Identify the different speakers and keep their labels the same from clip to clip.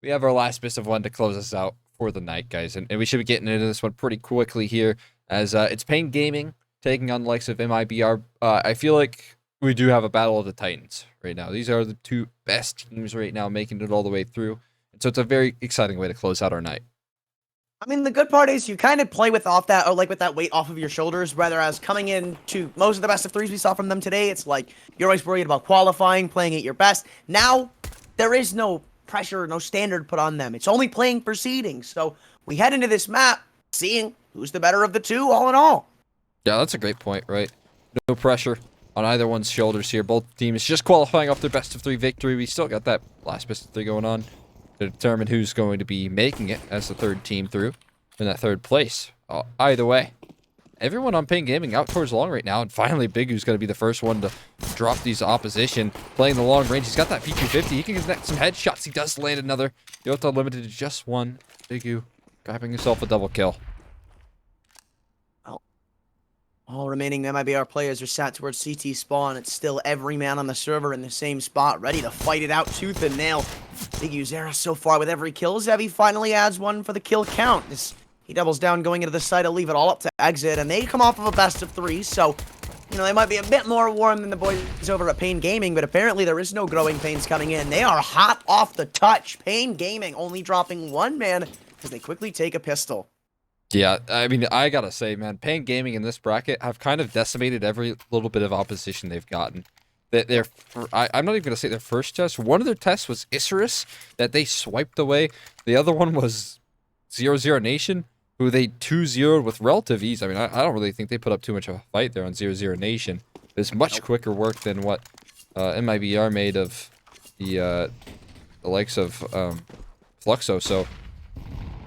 Speaker 1: we have our last best of one to close us out for the night, guys. And we should be getting into this one pretty quickly here, as it's paiN Gaming taking on the likes of MIBR. I feel like we do have a battle of the Titans right now. These are the two best teams right now making it all the way through. And so it's a very exciting way to close out our night.
Speaker 2: I mean, the good part is you kind of play with that weight off of your shoulders, whereas coming into most of the best of threes we saw from them today, it's like you're always worried about qualifying, playing at your best. Now, there is no pressure, no standard put on them. It's only playing for seeding. So we head into this map seeing who's the better of the two, all in all.
Speaker 1: Yeah, that's a great point, right? No pressure on either one's shoulders here. Both teams just qualifying off their best of three victory. We still got that last best of three going on to determine who's going to be making it as the third team through in that third place. Either way, everyone on paiN Gaming out towards long right now, and finally Bigu's going to be the first one to drop these opposition, playing the long range. He's got that P250. He can connect some headshots. He does land another. Yota limited to just one. Bigu grabbing himself a double kill.
Speaker 2: All remaining MIBR players are sat towards CT spawn. It's still every man on the server in the same spot, ready to fight it out tooth and nail. Big Uzera so far with every kill. Zevy finally adds one for the kill count. He doubles down going into the site to leave it all up to Exit, and they come off of a best of three, so, you know, they might be a bit more warm than the boys over at paiN Gaming, but apparently there is no growing pains coming in. They are hot off the touch. paiN Gaming only dropping one man as they quickly take a pistol.
Speaker 1: Yeah, I mean, I gotta say, man, paiN Gaming in this bracket have kind of decimated every little bit of opposition they've gotten. I'm not even gonna say their first test. One of their tests was Isurus that they swiped away. The other one was 0-0 Nation, who they 2-0'd with relative ease. I mean, I don't really think they put up too much of a fight there on 0-0 Nation. It's much quicker work than what MIBR made of the likes of Fluxo. So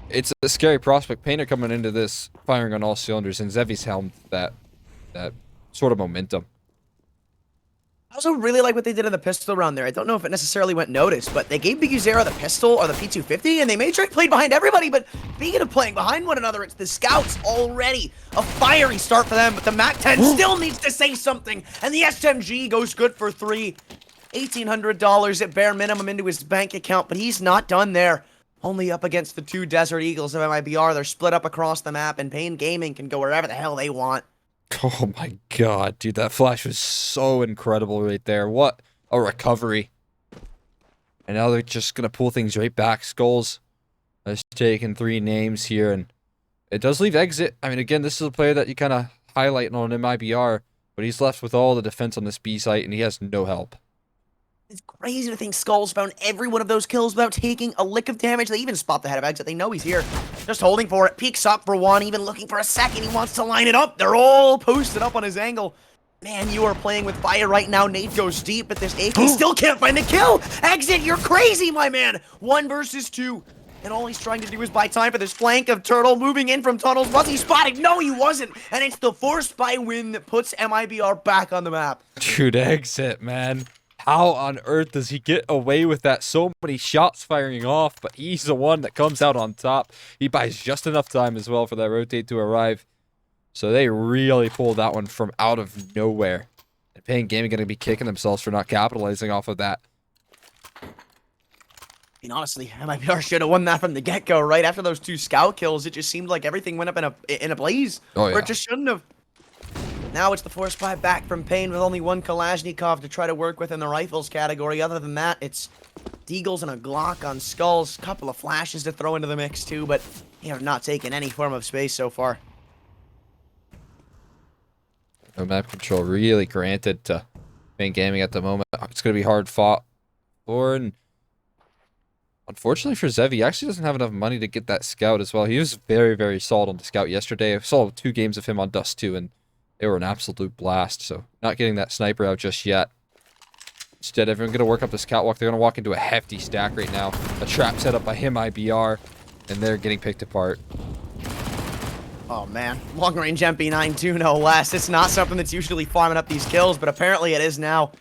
Speaker 1: it's a scary prospect. paiN are coming into this firing on all cylinders, and Zevy's helmed that sort of momentum.
Speaker 2: I also really like what they did in the pistol round there. I don't know if it necessarily went noticed, but they gave Big Uzera the pistol or the P250, and they made sure he played behind everybody. But speaking of playing behind one another, it's the scouts already. A fiery start for them, but the MAC-10 still needs to say something, and the SMG goes good for 3. $1,800 at bare minimum into his bank account, but he's not done there. Only up against the two Desert Eagles of MIBR. They're split up across the map, and paiN Gaming can go wherever the hell they want.
Speaker 1: Oh my god, dude, that flash was so incredible right there. What a recovery. And now they're just going to pull things right back. Skulls has taken 3 names here, and it does leave Exit. I mean, again, this is a player that you kind of highlight on MIBR, but he's left with all the defense on this B site, and he has no help.
Speaker 2: It's crazy to think Skulls found every one of those kills without taking a lick of damage. They even spot the head of Exit. They know he's here. Just holding for it. Peeks up for one, even looking for a second. He wants to line it up. They're all posted up on his angle. Man, you are playing with fire right now. Nate goes deep, but this AK still can't find the kill. Exit, you're crazy, my man. 1 versus 2. And all he's trying to do is buy time for this flank of Turtle moving in from tunnels. Was he spotted? No, he wasn't. And it's the forced buy win that puts MIBR back on the map.
Speaker 1: Dude, Exit, man. How on earth does he get away with that? So many shots firing off, but he's the one that comes out on top. He buys just enough time as well for that rotate to arrive. So they really pulled that one from out of nowhere. And paiN Gaming going to be kicking themselves for not capitalizing off of that.
Speaker 2: I mean, honestly, MIBR should have won that from the get-go, right? After those 2 scout kills, it just seemed like everything went up in a blaze.
Speaker 1: Oh, yeah.
Speaker 2: Or it just shouldn't have. Now it's the force buy back from paiN with only 1 Kalashnikov to try to work with in the rifles category. Other than that, it's Deagles and a Glock on Skulls. Couple of flashes to throw into the mix too, but they have not taken any form of space so far.
Speaker 1: No map control really granted to paiN Gaming at the moment. It's going to be hard fought for, and unfortunately for Zevy, he actually doesn't have enough money to get that scout as well. He was very, very solid on the scout yesterday. I saw 2 games of him on Dust2, and they were an absolute blast, so not getting that sniper out just yet. Instead, everyone's going to work up the scout walk. They're going to walk into a hefty stack right now. A trap set up by him, IBR, and they're getting picked apart.
Speaker 2: Oh man, long range MP9 no less. It's not something that's usually farming up these kills, but apparently it is now.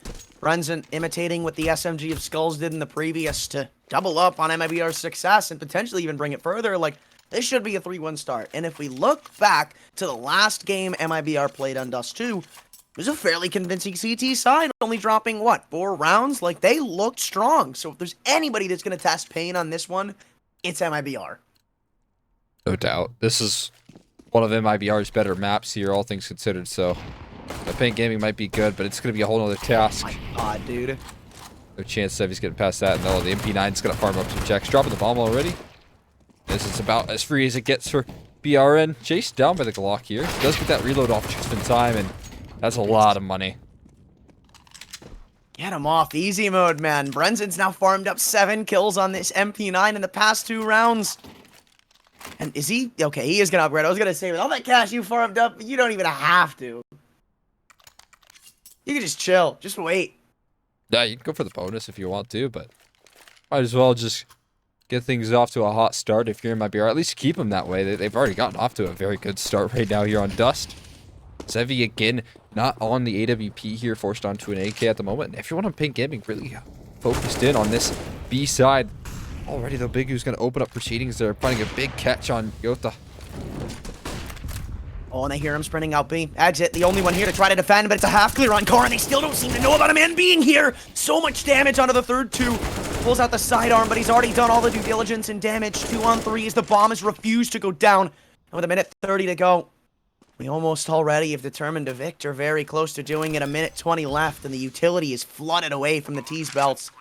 Speaker 2: Brenzen imitating what the SMG of Skulls did in the previous to double up on MIBR's success and potentially even bring it further. Like, this should be a 3-1 start. And if we look back to the last game MIBR played on Dust2, It was a fairly convincing CT side, only dropping, what, 4 rounds? Like, they looked strong. So if there's anybody that's going to test paiN on this one, it's MIBR.
Speaker 1: No doubt. This is one of MIBR's better maps here, all things considered, so the paiN gaming might be good, but it's going to be a whole other task.
Speaker 2: My God, dude.
Speaker 1: No chance Zevy's getting past that. No, the MP9's going to farm up some checks. Dropping the bomb already. This is about as free as it gets for BRN. Chased down by the Glock here. Does get that reload off just in time, and that's a lot of money.
Speaker 2: Get him off easy mode, man. Brenzen's now farmed up 7 kills on this MP9 in the past 2 rounds. And is he? Okay, he is going to upgrade. I was going to say, with all that cash you farmed up, you don't even have to. You can just chill. Just wait.
Speaker 1: Yeah, you can go for the bonus if you want to, but might as well just get things off to a hot start if you're in MIBR. At least keep them that way. They've already gotten off to a very good start right now here on Dust. Zevy again, not on the AWP here, forced onto an AK at the moment. If you want to paiN gaming, really focused in on this B side. Already though, Big U's going to open up proceedings. They're finding a big catch on Yota.
Speaker 2: Oh, and I hear him sprinting out B. Exit, the only one here to try to defend, but it's a half clear on Core, and they still don't seem to know about a man being here. So much damage onto the third 2. Pulls out the sidearm, but he's already done all the due diligence and damage. 2 on 3 as the bomb has refused to go down. And with a minute 30 to go, we almost already have determined a victor. Very close to doing it. A minute 20 left, and the utility is flooded away from the T's belts.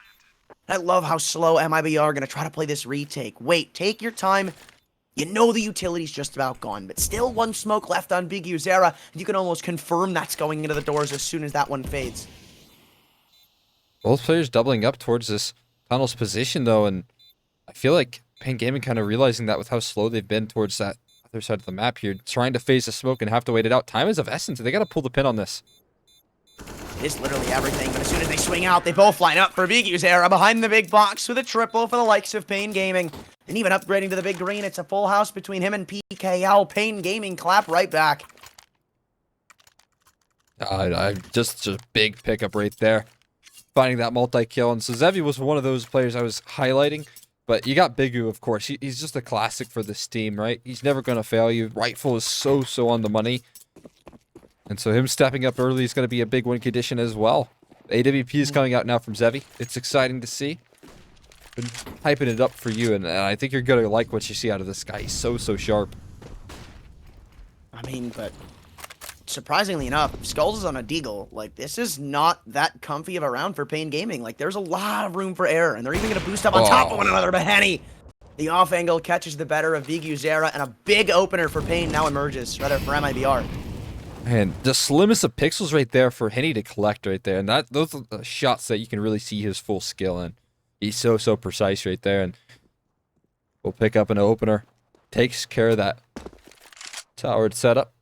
Speaker 2: I love how slow MIBR are going to try to play this retake. Wait, take your time. You know the utility's just about gone, but still 1 smoke left on Big U's era, and you can almost confirm that's going into the doors as soon as that one fades.
Speaker 1: Both players doubling up towards this tunnel's position, though, and I feel like paiN gaming kind of realizing that with how slow they've been towards that other side of the map here, trying to phase the smoke and have to wait it out. Time is of essence. They got to pull the pin on this.
Speaker 2: It is literally everything, but as soon as they swing out, they both line up for Big U's era behind the big box with a triple for the likes of paiN gaming. And even upgrading to the big green, it's a full house between him and PKL. paiN gaming clap right back.
Speaker 1: Just a big pickup right there. Finding that multi-kill. And so Zevy was one of those players I was highlighting. But you got Big U, of course. He's just a classic for this team, right? He's never going to fail you. Rightful is so on the money. And so him stepping up early is going to be a big win condition as well. The AWP is coming out now from Zevy. It's exciting to see. Been hyping it up for you, and I think you're going to like what you see out of this guy. He's so sharp.
Speaker 2: I mean, but surprisingly enough, Skulls is on a deagle. Like, this is not that comfy of a round for paiN gaming. Like, there's a lot of room for error, and they're even going to boost up on top of one another. But Henny, the off angle catches the better of Big U's era, and a big opener for paiN now emerges, rather for MIBR.
Speaker 1: Man, the slimmest of pixels right there for Henny to collect right there. And those are the shots that you can really see his full skill in. He's so precise right there. And we'll pick up an opener. Takes care of that towered setup.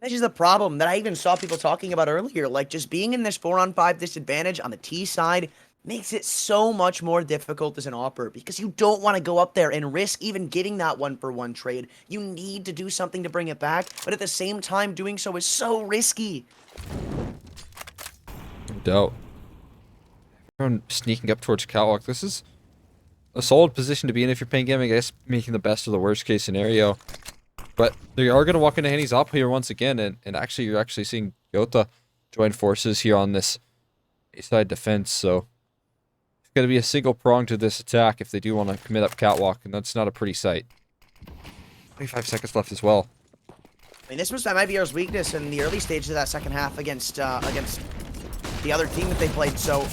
Speaker 2: This is the problem that I even saw people talking about earlier. Like, just being in this 4-on-5 disadvantage on the T side makes it so much more difficult as an opper, because you don't want to go up there and risk even getting that 1-for-1 trade. You need to do something to bring it back, but at the same time, doing so is so risky.
Speaker 1: No doubt. Everyone sneaking up towards Catwalk. This is a solid position to be in if you're paiN gaming, I guess, making the best of the worst case scenario. But they are going to walk into Henny's op here once again, and actually you're actually seeing Yota join forces here on this A-side defense, so it's going to be a single prong to this attack if they do want to commit up Catwalk, and that's not a pretty sight. 25 seconds left as well.
Speaker 2: I mean, this was MIBR's weakness in the early stages of that second half against the other team that they played, so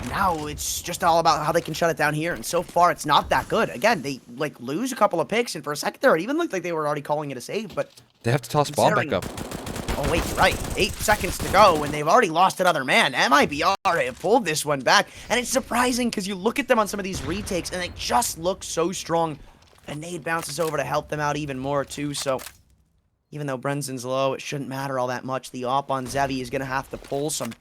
Speaker 2: now it's just all about how they can shut it down here, and so far it's not that good. Again, they like lose a couple of picks, and for a second there it even looked like they were already calling it a save, but
Speaker 1: they have to toss bomb back up.
Speaker 2: Oh wait, right, 8 seconds to go, and they've already lost another man. MIBR have pulled this one back, and it's surprising because you look at them on some of these retakes and they just look so strong. And nade bounces over to help them out even more too, so even though Brenzen's low, it shouldn't matter all that much. The op on Zevy is going to have to pull some...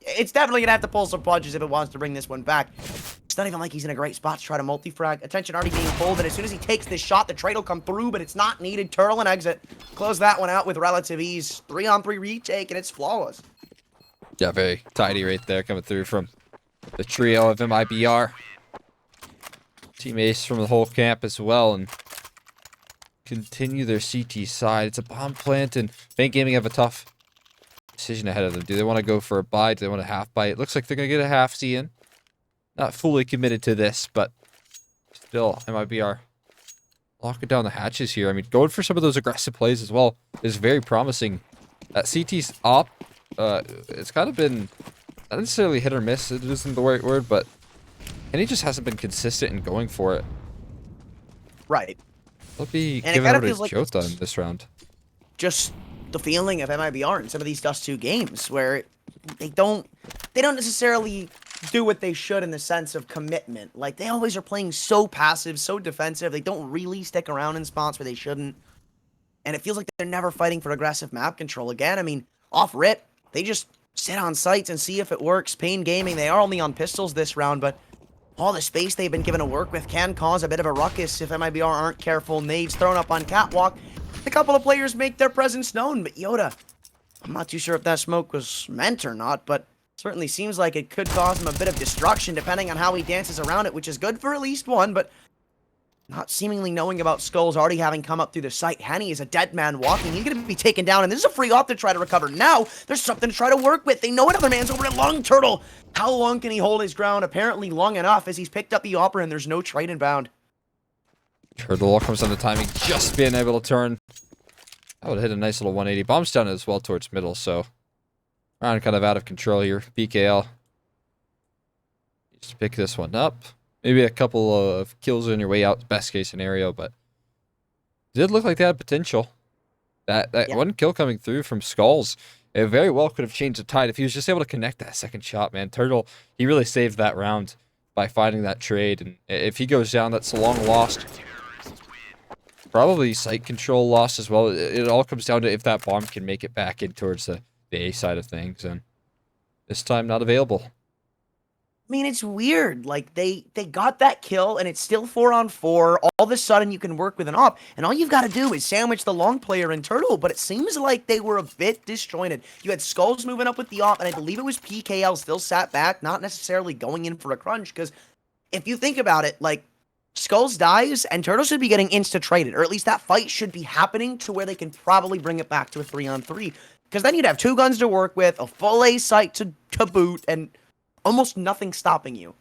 Speaker 2: It's definitely going to have to pull some punches if it wants to bring this one back. It's not even like he's in a great spot to try to multi-frag. Attention already being pulled, and as soon as he takes this shot, the trade will come through, but it's not needed. Turtle and exit. Close that one out with relative ease. 3-on-3 retake, and it's flawless.
Speaker 1: Yeah, very tidy right there coming through from the trio of MIBR. Team Ace from the whole camp as well, and continue their CT side. It's a bomb plant, and paiN gaming have a tough decision ahead of them. Do they want to go for a buy? Do they want a half buy? It looks like they're going to get a half C in. Not fully committed to this, but still, MIBR locking down the hatches here. I mean, going for some of those aggressive plays as well is very promising. CT's op, it's kind of been not necessarily hit or miss. It isn't the right word, but and he just hasn't been consistent in going for it.
Speaker 2: Right.
Speaker 1: He'll be
Speaker 2: And
Speaker 1: giving
Speaker 2: it
Speaker 1: out
Speaker 2: kind
Speaker 1: his
Speaker 2: of feels like
Speaker 1: Jota in this round.
Speaker 2: just the feeling of MIBR in some of these Dust2 games where they don't necessarily do what they should in the sense of commitment. Like, they always are playing so passive, so defensive. They don't really stick around in spots where they shouldn't. And it feels like they're never fighting for aggressive map control. Again, I mean, off rip, they just sit on sites and see if it works. paiN Gaming, they are only on pistols this round, but all the space they've been given to work with can cause a bit of a ruckus if MIBR aren't careful. Nades thrown up on catwalk. A couple of players make their presence known, but Yoda, I'm not too sure if that smoke was meant or not, but certainly seems like it could cause him a bit of destruction depending on how he dances around it, which is good for at least one, but not seemingly knowing about Skulls already having come up through the site. Henny is a dead man walking. He's going to be taken down, and this is a free op to try to recover. Now, there's something to try to work with. They know another man's over at Long Turtle. How long can he hold his ground? Apparently long enough as he's picked up the opera, and there's no trade inbound.
Speaker 1: Turtle comes on the timing, just being able to turn. That would hit a nice little 180. Bombs down as well towards middle, so round kind of out of control here. BKL. Just pick this one up. Maybe a couple of kills on your way out, best case scenario, but it did look like they had potential. That one kill coming through from Skulls, it very well could have changed the tide if he was just able to connect that second shot, man. Turtle, he really saved that round by finding that trade, and if he goes down, that's a long lost. Probably site control lost as well. It all comes down to if that bomb can make it back in towards the A side of things, and this time not available.
Speaker 2: I mean, it's weird. Like, they got that kill, and it's still 4-on-4. All of a sudden, you can work with an op, and all you've got to do is sandwich the long player in Turtle, but it seems like they were a bit disjointed. You had Skulls moving up with the op, and I believe it was PKL still sat back, not necessarily going in for a crunch, because if you think about it, like, Skulls dies, and Turtle should be getting insta-traded, or at least that fight should be happening to where they can probably bring it back to a 3-on-3, because then you'd have 2 guns to work with, a full A site to boot, and almost nothing stopping you.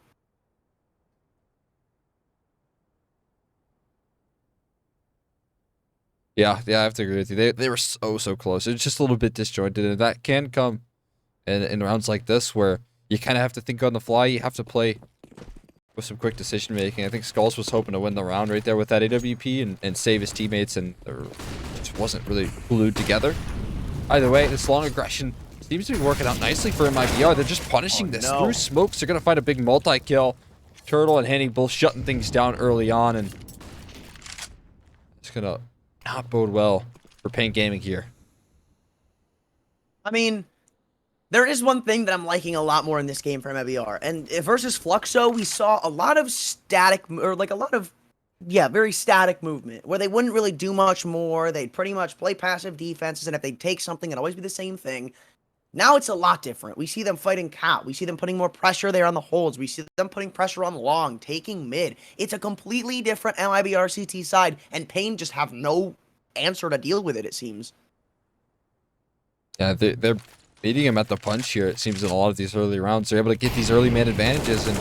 Speaker 1: Yeah, I have to agree with you. They were so close. It's just a little bit disjointed, and that can come in rounds like this where you kind of have to think on the fly. You have to play with some quick decision making. I think Skulls was hoping to win the round right there with that AWP and save his teammates, and it just wasn't really glued together. Either way, this long aggression seems to be working out nicely for MIBR. They're just punishing this through smokes. They're going to find a big multi-kill. Turtle and Henny both shutting things down early on, and it's going to not bode well for paiN Gaming here.
Speaker 2: I mean, there is one thing that I'm liking a lot more in this game for MIBR, and versus Fluxo, we saw a lot of static, or like a lot of, very static movement, where they wouldn't really do much more. They'd pretty much play passive defenses, and if they'd take something, it'd always be the same thing. Now it's a lot different. We see them fighting cat. We see them putting more pressure there on the holds. We see them putting pressure on long, taking mid. It's a completely different MIBR CT side, and paiN just have no answer to deal with it, it seems.
Speaker 1: Yeah, they're beating him at the punch here, it seems, in a lot of these early rounds. They're able to get these early man advantages and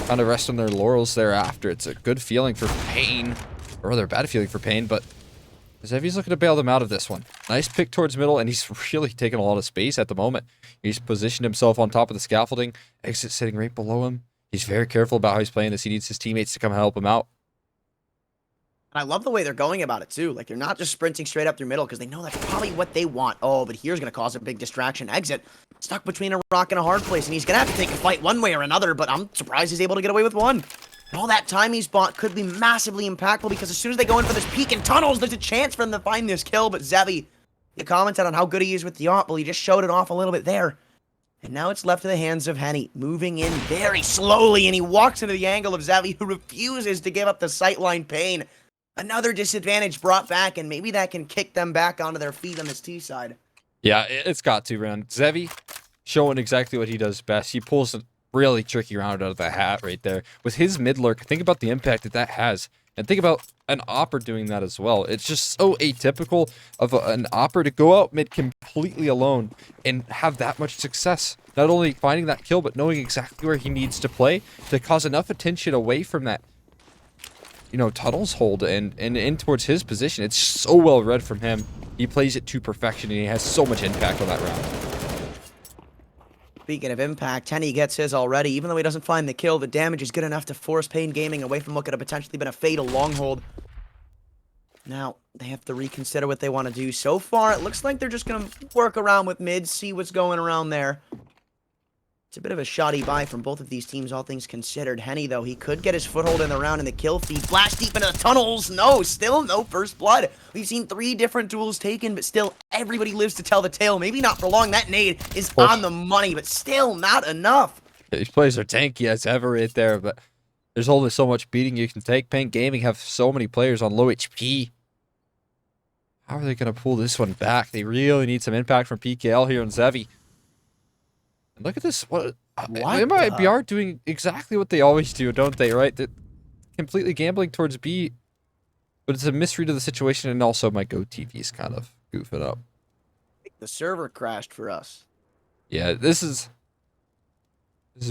Speaker 1: kind of rest on their laurels thereafter. It's a good feeling for paiN, or rather a bad feeling for paiN, but Zevy's looking to bail them out of this one. Nice pick towards middle, and he's really taking a lot of space at the moment. He's positioned himself on top of the scaffolding. Exit sitting right below him. He's very careful about how he's playing this. He needs his teammates to come help him out.
Speaker 2: I love the way they're going about it, too. Like, they're not just sprinting straight up through middle, because they know that's probably what they want. Oh, but here's going to cause a big distraction. Exit, stuck between a rock and a hard place, and he's going to have to take a fight one way or another, but I'm surprised he's able to get away with one. And all that time he's bought could be massively impactful, because as soon as they go in for this peek in tunnels, there's a chance for them to find this kill. But Zevy, you commented on how good he is with the op. Well, he just showed it off a little bit there. And now it's left to the hands of Henny, moving in very slowly, and he walks into the angle of Zevy, who refuses to give up the sightline paiN. Another disadvantage brought back, and maybe that can kick them back onto their feet on this T side.
Speaker 1: Yeah, it's got to, man. Zevy showing exactly what he does best. He pulls a really tricky round out of the hat right there. With his mid lurk, think about the impact that has. And think about an Opper doing that as well. It's just so atypical of an Opper to go out mid completely alone and have that much success. Not only finding that kill, but knowing exactly where he needs to play to cause enough attention away from that, you know, tunnels hold and in towards his position. It's so well read from him. He plays it to perfection, and he has so much impact on that round.
Speaker 2: Speaking of impact, Henny gets his already. Even though he doesn't find the kill, the damage is good enough to force paiN Gaming away from what could have potentially been a fatal long hold. Now, they have to reconsider what they want to do. So far, it looks like they're just going to work around with mid, see what's going around there. It's a bit of a shoddy buy from both of these teams, all things considered. Henny, though, he could get his foothold in the round in the kill feed. Flash deep into the tunnels. No, still no first blood. We've seen 3 different duels taken, but still everybody lives to tell the tale. Maybe not for long. That nade is on the money, but still not enough.
Speaker 1: These players are tanky as ever right there, but there's only so much beating you can take. paiN Gaming have so many players on low HP. How are they going to pull this one back? They really need some impact from PKL here on Zevy. And look at this. What MIBR doing exactly what they always do, don't they, right? They're completely gambling towards B, but it's a misread of the situation, and also my Go TV's kind of goofing up.
Speaker 2: The server crashed for us.
Speaker 1: Yeah, this has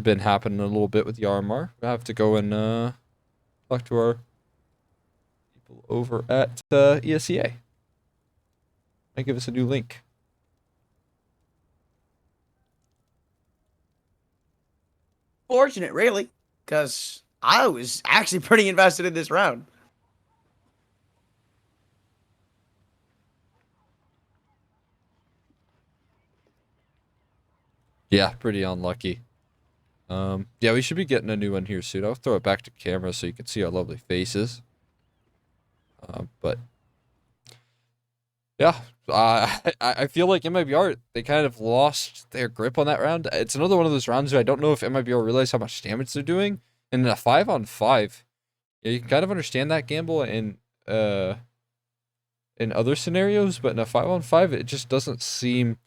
Speaker 1: been happening a little bit with the RMR. We have to go and talk to our people over at ESEA. Might give us a new link.
Speaker 2: Fortunate, really, because I was actually pretty invested in this round.
Speaker 1: Yeah, pretty unlucky. Yeah, we should be getting a new one here soon. I'll throw it back to camera so you can see our lovely faces. But yeah, I feel like MIBR, they kind of lost their grip on that round. It's another one of those rounds where I don't know if MIBR realize how much damage they're doing. And in a 5-on-5, yeah, you can kind of understand that gamble in other scenarios, but in a 5-on-5, it just doesn't seem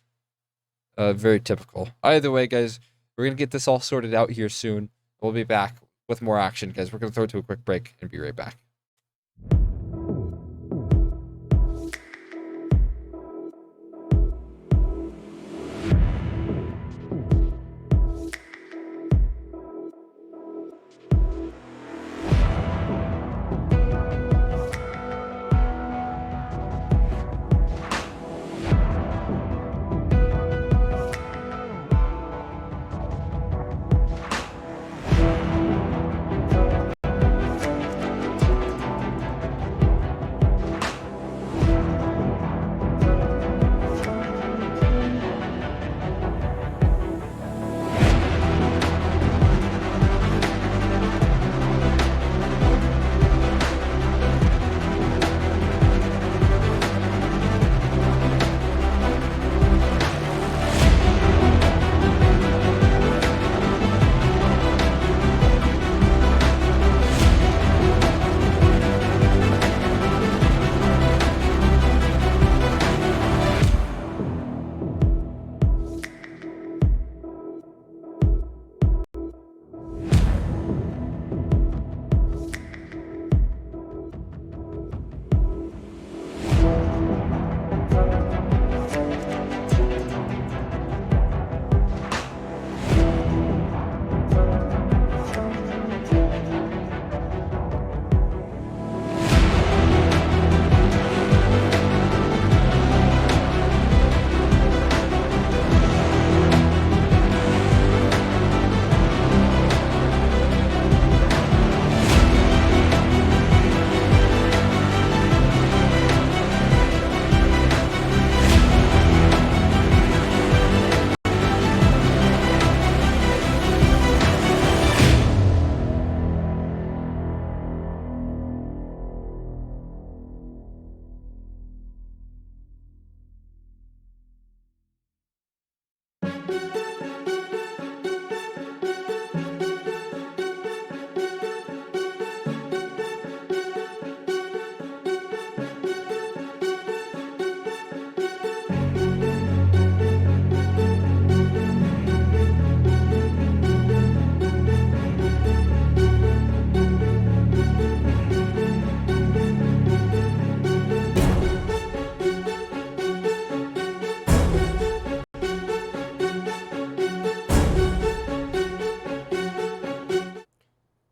Speaker 1: very typical. Either way, guys, we're going to get this all sorted out here soon. We'll be back with more action, guys. We're going to throw it to a quick break and be right back.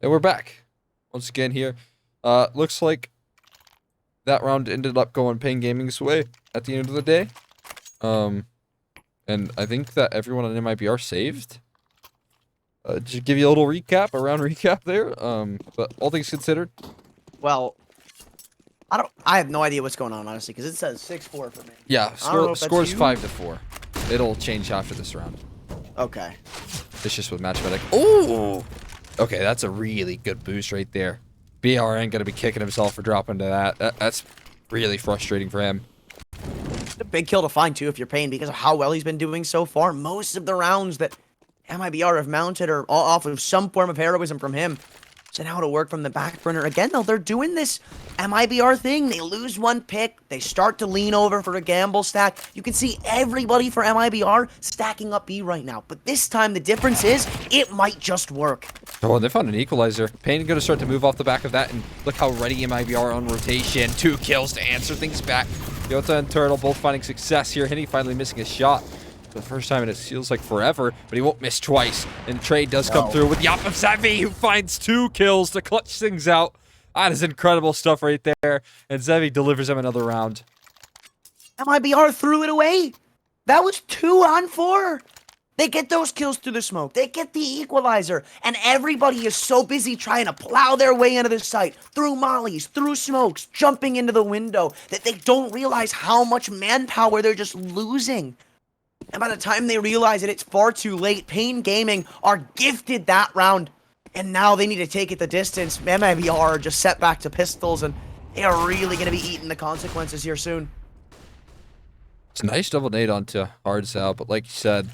Speaker 1: And we're back. Once again here. Looks like that round ended up going paiN Gaming's way at the end of the day. And I think that everyone on MIBR saved. Just give you a little recap, a round recap there. But all things considered.
Speaker 2: Well, I have no idea what's going on, honestly, because it says 6-4 for me.
Speaker 1: Yeah, score's 5-4. It'll change after this round.
Speaker 2: Okay.
Speaker 1: It's just with match medic. Ooh! Okay, that's a really good boost right there. BRN gonna be kicking himself for dropping to that. That's really frustrating for him.
Speaker 2: It's a big kill to find, too, if you're paiN, because of how well he's been doing so far. Most of the rounds that MIBR have mounted are all off of some form of heroism from him. So now to work from the back burner. Again, though, they're doing this MIBR thing. They lose one pick. They start to lean over for a gamble stack. You can see everybody for MIBR stacking up B right now. But this time, the difference is it might just work.
Speaker 1: Oh, and they found an equalizer. paiN going to start to move off the back of that. And look how ready MIBR on rotation. 2 kills to answer things back. Yota and Turtle both finding success here. Henny finally missing a shot. For the first time, and it feels like forever, but he won't miss twice. And Trade does come through with paiNzevy, who finds 2 kills to clutch things out. That is incredible stuff right there. And Zevy delivers him another round.
Speaker 2: MIBR threw it away. That was 2 on 4. They get those kills through the smoke. They get the equalizer. And everybody is so busy trying to plow their way into the site, through mollies, through smokes, jumping into the window, that they don't realize how much manpower they're just losing. And by the time they realize it, it's far too late. paiN Gaming are gifted that round. And now they need to take it the distance. MIBR are just set back to pistols, and they are really going to be eating the consequences here soon.
Speaker 1: It's a nice double nade onto Hardzal, but like you said,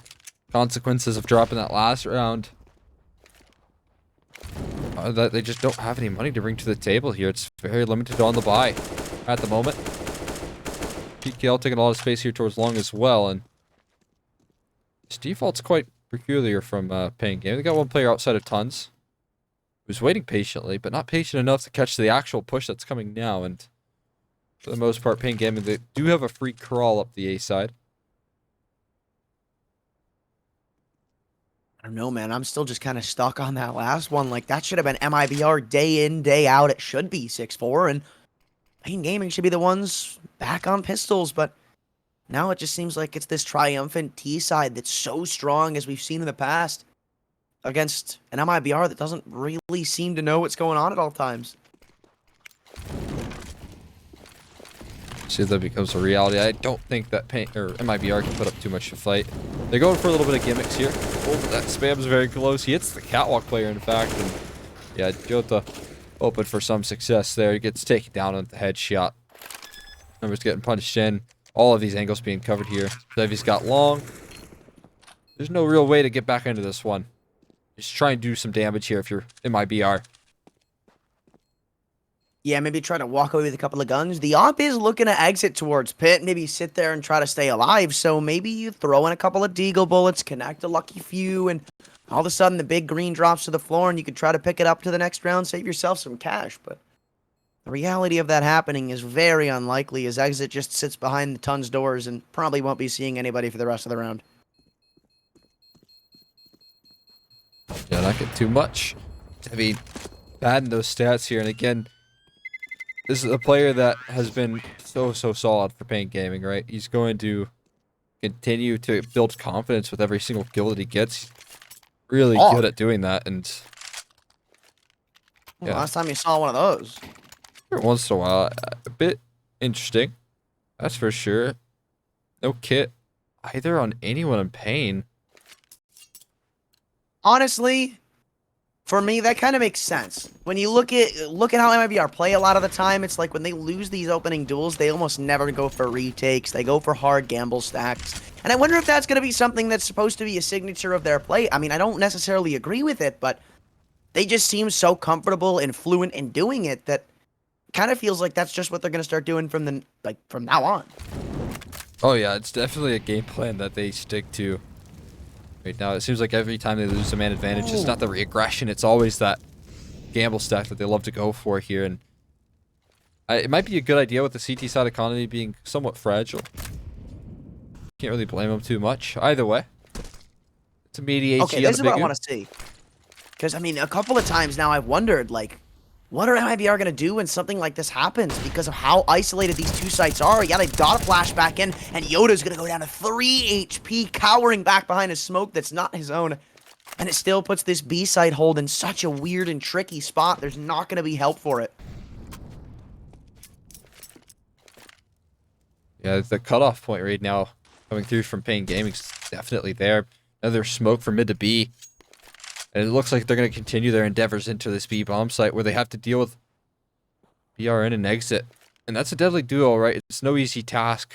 Speaker 1: consequences of dropping that last round. That they just don't have any money to bring to the table here. It's very limited on the buy at the moment. PKL taking a lot of space here towards long as well, and his default's quite peculiar from paiN Gaming. They got one player outside of tons who's waiting patiently, but not patient enough to catch the actual push that's coming now. And for the most part, paiN Gaming, they do have a free crawl up the A side.
Speaker 2: I don't know, man. I'm still just kind of stuck on that last one. Like, that should have been MIBR day in, day out. It should be 6-4, and paiN Gaming should be the ones back on pistols, but now it just seems like it's this triumphant T side that's so strong, as we've seen in the past, against an MIBR that doesn't really seem to know what's going on at all times.
Speaker 1: See if that becomes a reality. I don't think that MIBR can put up too much to fight. They're going for a little bit of gimmicks here. Oh, but that spam's very close. He hits the catwalk player, in fact. And yeah, Jota open for some success there. He gets taken down with the headshot. Numbers getting punched in. All of these angles being covered here. Zevy's got long. There's no real way to get back into this one. Just try and do some damage here if you're MIBR.
Speaker 2: Yeah, maybe try to walk away with a couple of guns. The op is looking to exit towards pit. Maybe sit there and try to stay alive. So maybe you throw in a couple of deagle bullets, connect a lucky few, and all of a sudden the big green drops to the floor and you could try to pick it up to the next round, save yourself some cash. But the reality of that happening is very unlikely, as exit just sits behind the tons doors and probably won't be seeing anybody for the rest of the round.
Speaker 1: Yeah, not get too much. I mean, bad in those stats here. And again, this is a player that has been so solid for paiN Gaming, right? He's going to continue to build confidence with every single kill that he gets. Really good at doing that. And
Speaker 2: yeah. Last time you saw one of those.
Speaker 1: Every once in a while, a bit interesting. That's for sure. No kit either on anyone in paiN.
Speaker 2: Honestly, for me, that kind of makes sense. When you look at how MIBR play a lot of the time, it's like when they lose these opening duels, they almost never go for retakes. They go for hard gamble stacks. And I wonder if that's going to be something that's supposed to be a signature of their play. I mean, I don't necessarily agree with it, but they just seem so comfortable and fluent in doing it that kind of feels like that's just what they're going to start doing from now on.
Speaker 1: Oh yeah, it's definitely a game plan that they stick to. Right now, it seems like every time they lose a man advantage, it's not the reaggression, it's always that gamble stack that they love to go for here. And it might be a good idea with the CT side economy being somewhat fragile. Can't really blame them too much. Either way, it's a mediate.
Speaker 2: Okay, this is what I want to see. Because, I mean, a couple of times now I've wondered, like, what are MIBR going to do when something like this happens? Because of how isolated these two sites are. Yeah, they've got a flash back in, and Yoda's going to go down to 3 HP, cowering back behind a smoke that's not his own. And it still puts this B site hold in such a weird and tricky spot. There's not going to be help for it.
Speaker 1: Yeah, the cutoff point right now coming through from paiN Gaming is definitely there. Another smoke from mid to B. And it looks like they're going to continue their endeavors into this B bomb site where they have to deal with BRN and exit. And that's a deadly duo, right? It's no easy task.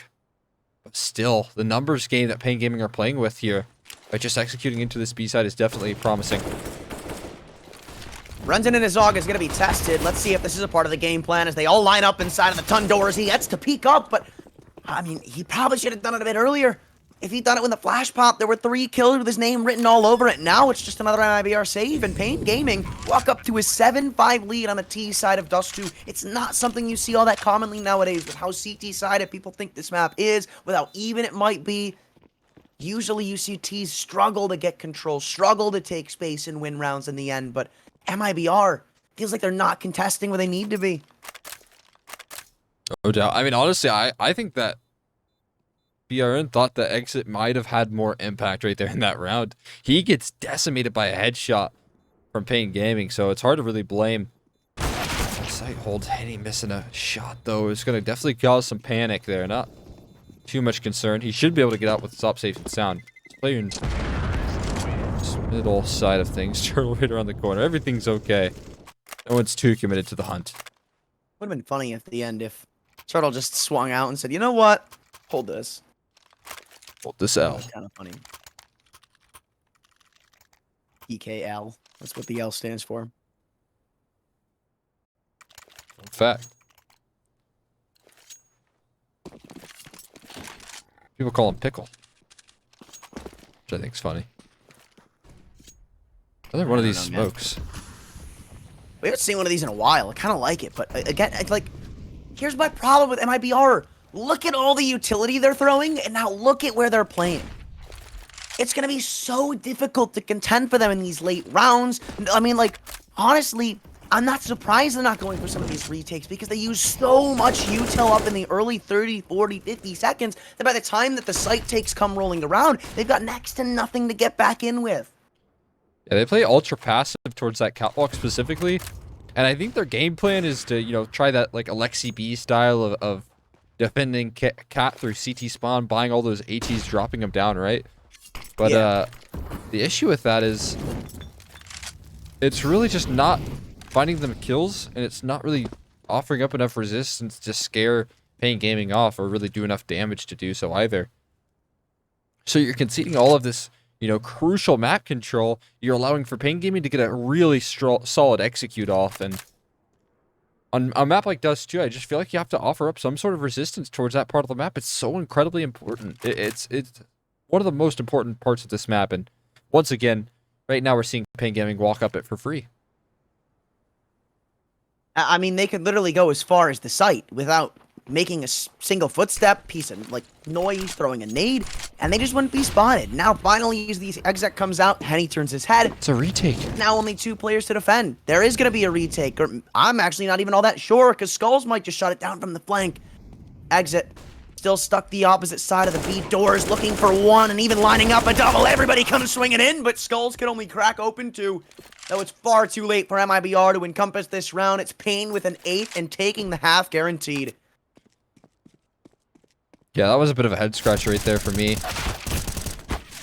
Speaker 1: But still, the numbers game that paiN Gaming are playing with here by just executing into this B side is definitely promising.
Speaker 2: Renzen and his Zog is going to be tested. Let's see if this is a part of the game plan as they all line up inside of the ton doors. He gets to peek up, but I mean, he probably should have done it a bit earlier. If he'd done it when the flash popped, there were 3 kills with his name written all over it. Now it's just another MIBR save, and paiN Gaming walk up to his 7-5 lead on the T side of Dust2. It's not something you see all that commonly nowadays with how CT-sided people think this map is, with how even it might be. Usually you see T's struggle to get control, struggle to take space and win rounds in the end, but MIBR feels like they're not contesting where they need to be.
Speaker 1: No doubt. I mean, honestly, I think that BRN thought that exit might have had more impact right there in that round. He gets decimated by a headshot from paiN Gaming, so it's hard to really blame. Sight hold, Henny missing a shot, though. It's going to definitely cause some panic there. Not too much concern. He should be able to get out with stop safe and sound. Player in this middle side of things. Turtle right around the corner. Everything's okay. No one's too committed to the hunt.
Speaker 2: Would have been funny at the end if Turtle just swung out and said, you know what? Hold this.
Speaker 1: Hold this L.
Speaker 2: Kind of funny. EKL. That's what the L stands for.
Speaker 1: In fact. People call him Pickle. Which I think is funny. Another one of these smokes.
Speaker 2: We haven't seen one of these in a while. I kind of like it, but again, like, here's my problem with MIBR. Look at all the utility they're throwing, and now look at where they're playing. It's going to be so difficult to contend for them in these late rounds. I mean, like, honestly, I'm not surprised they're not going for some of these retakes because they use so much util up in the early 30, 40, 50 seconds that by the time that the site takes come rolling around, they've got next to nothing to get back in with.
Speaker 1: Yeah, they play ultra passive towards that catwalk specifically, and I think their game plan is to, you know, try that like Alexi B style of defending cat through CT spawn, buying all those ATs, dropping them down, right? But
Speaker 2: yeah.
Speaker 1: The issue with that is it's really just not finding them kills, and it's not really offering up enough resistance to scare paiN Gaming off or really do enough damage to do so either. So you're conceding all of this, you know, crucial map control. You're allowing for paiN Gaming to get a really solid execute off, and on a map like Dust2, I just feel like you have to offer up some sort of resistance towards that part of the map. It's so incredibly important. It's one of the most important parts of this map, and once again, right now we're seeing paiN Gaming walk up it for free.
Speaker 2: I mean, they could literally go as far as the site without making a single footstep, piece of like noise, throwing a nade, and they just wouldn't be spotted. Now, finally, as the exec comes out, Henny turns his head.
Speaker 1: It's a retake.
Speaker 2: Now only 2 players to defend. There is going to be a retake. I'm actually not even all that sure because Skulls might just shut it down from the flank. Exit. Still stuck the opposite side of the B doors, looking for one and even lining up a double. Everybody comes swinging in, but Skulls can only crack open 2. Though it's far too late for MIBR to encompass this round. It's paiN with an 8 and taking the half guaranteed.
Speaker 1: Yeah, that was a bit of a head scratch right there for me.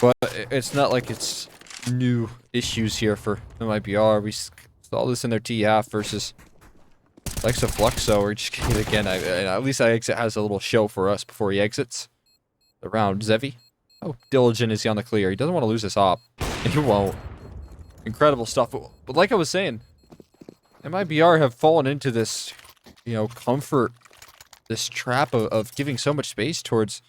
Speaker 1: But it's not like it's new issues here for MIBR. We saw this in their T half versus likes of Fluxo. We're just again, at least Exit has a little show for us before he exits the round. paiNzevy. Oh, diligent is he on the clear. He doesn't want to lose this op. And he won't. Incredible stuff. But like I was saying, MIBR have fallen into this, you know, comfort, this trap of giving so much space towards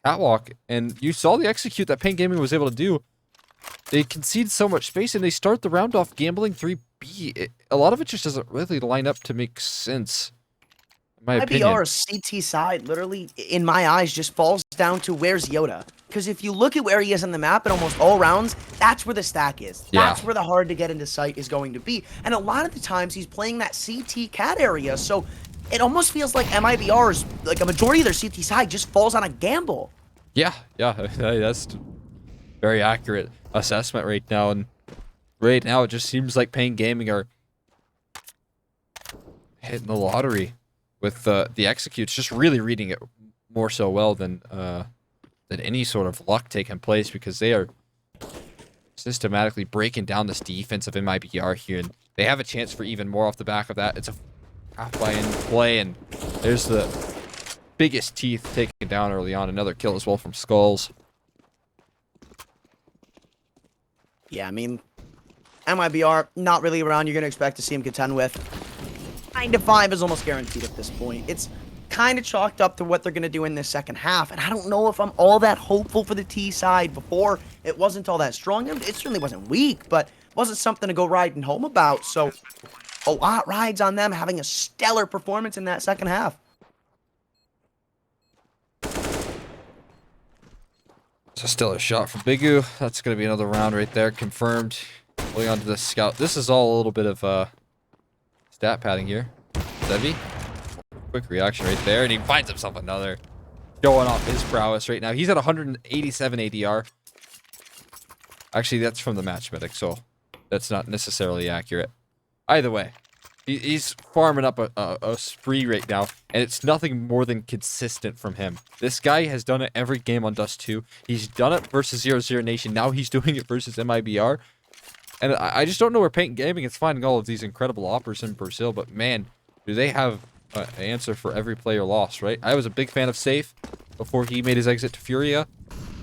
Speaker 1: catwalk. And you saw the execute that paiN Gaming was able to do. They concede so much space and they start the round off gambling 3B. A lot of it just doesn't really line up to make sense, in my opinion.
Speaker 2: MIBR's CT side literally, in my eyes, just falls down to where's Yoda. Because if you look at where he is on the map in almost all rounds, that's where the stack is. That's where the hard to get into sight is going to be. And a lot of the times he's playing that CT cat area, so it almost feels like MIBR's, like a majority of their CT side just falls on a gamble.
Speaker 1: Yeah, that's very accurate assessment right now. And right now it just seems like paiNzevy are hitting the lottery with the executes, just really reading it more so well than any sort of luck taking place, because they are systematically breaking down this defense of MIBR here, and they have a chance for even more off the back of that. It's a half buy-in play, and there's the biggest teeth taken down early on. Another kill as well from Skulls.
Speaker 2: Yeah, I mean, MIBR, not really around you're going to expect to see him contend with. 9-5 is almost guaranteed at this point. It's kind of chalked up to what they're going to do in this second half, and I don't know if I'm all that hopeful for the T side. Before, it wasn't all that strong. It certainly wasn't weak, but it wasn't something to go riding home about, so a lot rides on them having a stellar performance in that second half.
Speaker 1: It's a stellar shot from Bigu. That's going to be another round right there, confirmed. Going on to the scout. This is all a little bit of stat padding here. paiNzevy. Quick reaction right there, and he finds himself another. Showing off his prowess right now. He's at 187 ADR. Actually, that's from the match medic, so that's not necessarily accurate. Either way, he's farming up a spree right now, and it's nothing more than consistent from him. This guy has done it every game on Dust2. He's done it versus 0-0 Nation. Now he's doing it versus MIBR. And I just don't know where paiNzevy is finding all of these incredible operas in Brazil, but man, do they have an answer for every player lost, right? I was a big fan of Safe before he made his exit to Furia.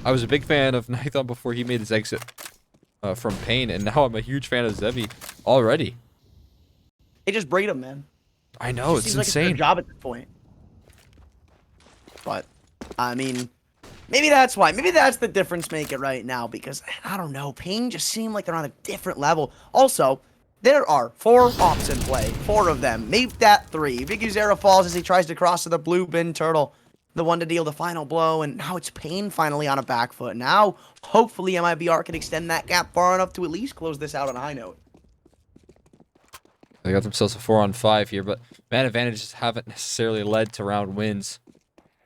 Speaker 1: I was a big fan of Nython before he made his exit from paiN, and now I'm a huge fan of Zevy already.
Speaker 2: They just breed him, man.
Speaker 1: I know, it's insane.
Speaker 2: Like it's their job at this point. But, I mean, maybe that's why. Maybe that's the difference maker right now, because, I don't know, paiN just seem like they're on a different level. Also, there are 4 ops in play. 4 of them. Maybe that 3. Bigu Zera falls as he tries to cross to the blue bin turtle. The one to deal the final blow, and now it's paiN finally on a back foot. Now, hopefully, MIBR can extend that gap far enough to at least close this out on a high note.
Speaker 1: They got themselves a 4-on-5 here, but man advantages haven't necessarily led to round wins.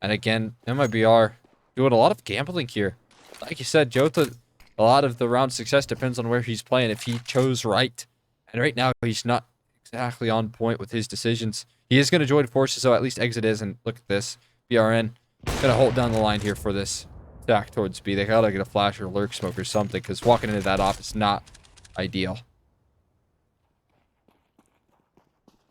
Speaker 1: And again, MIBR doing a lot of gambling here. Like you said, Jota, a lot of the round success depends on where he's playing, if he chose right. And right now, he's not exactly on point with his decisions. He is going to join forces, so at least exit is, and look at this. BRN going to hold down the line here for this stack towards B. They got to get a flash or lurk smoke or something, because walking into that off is not ideal.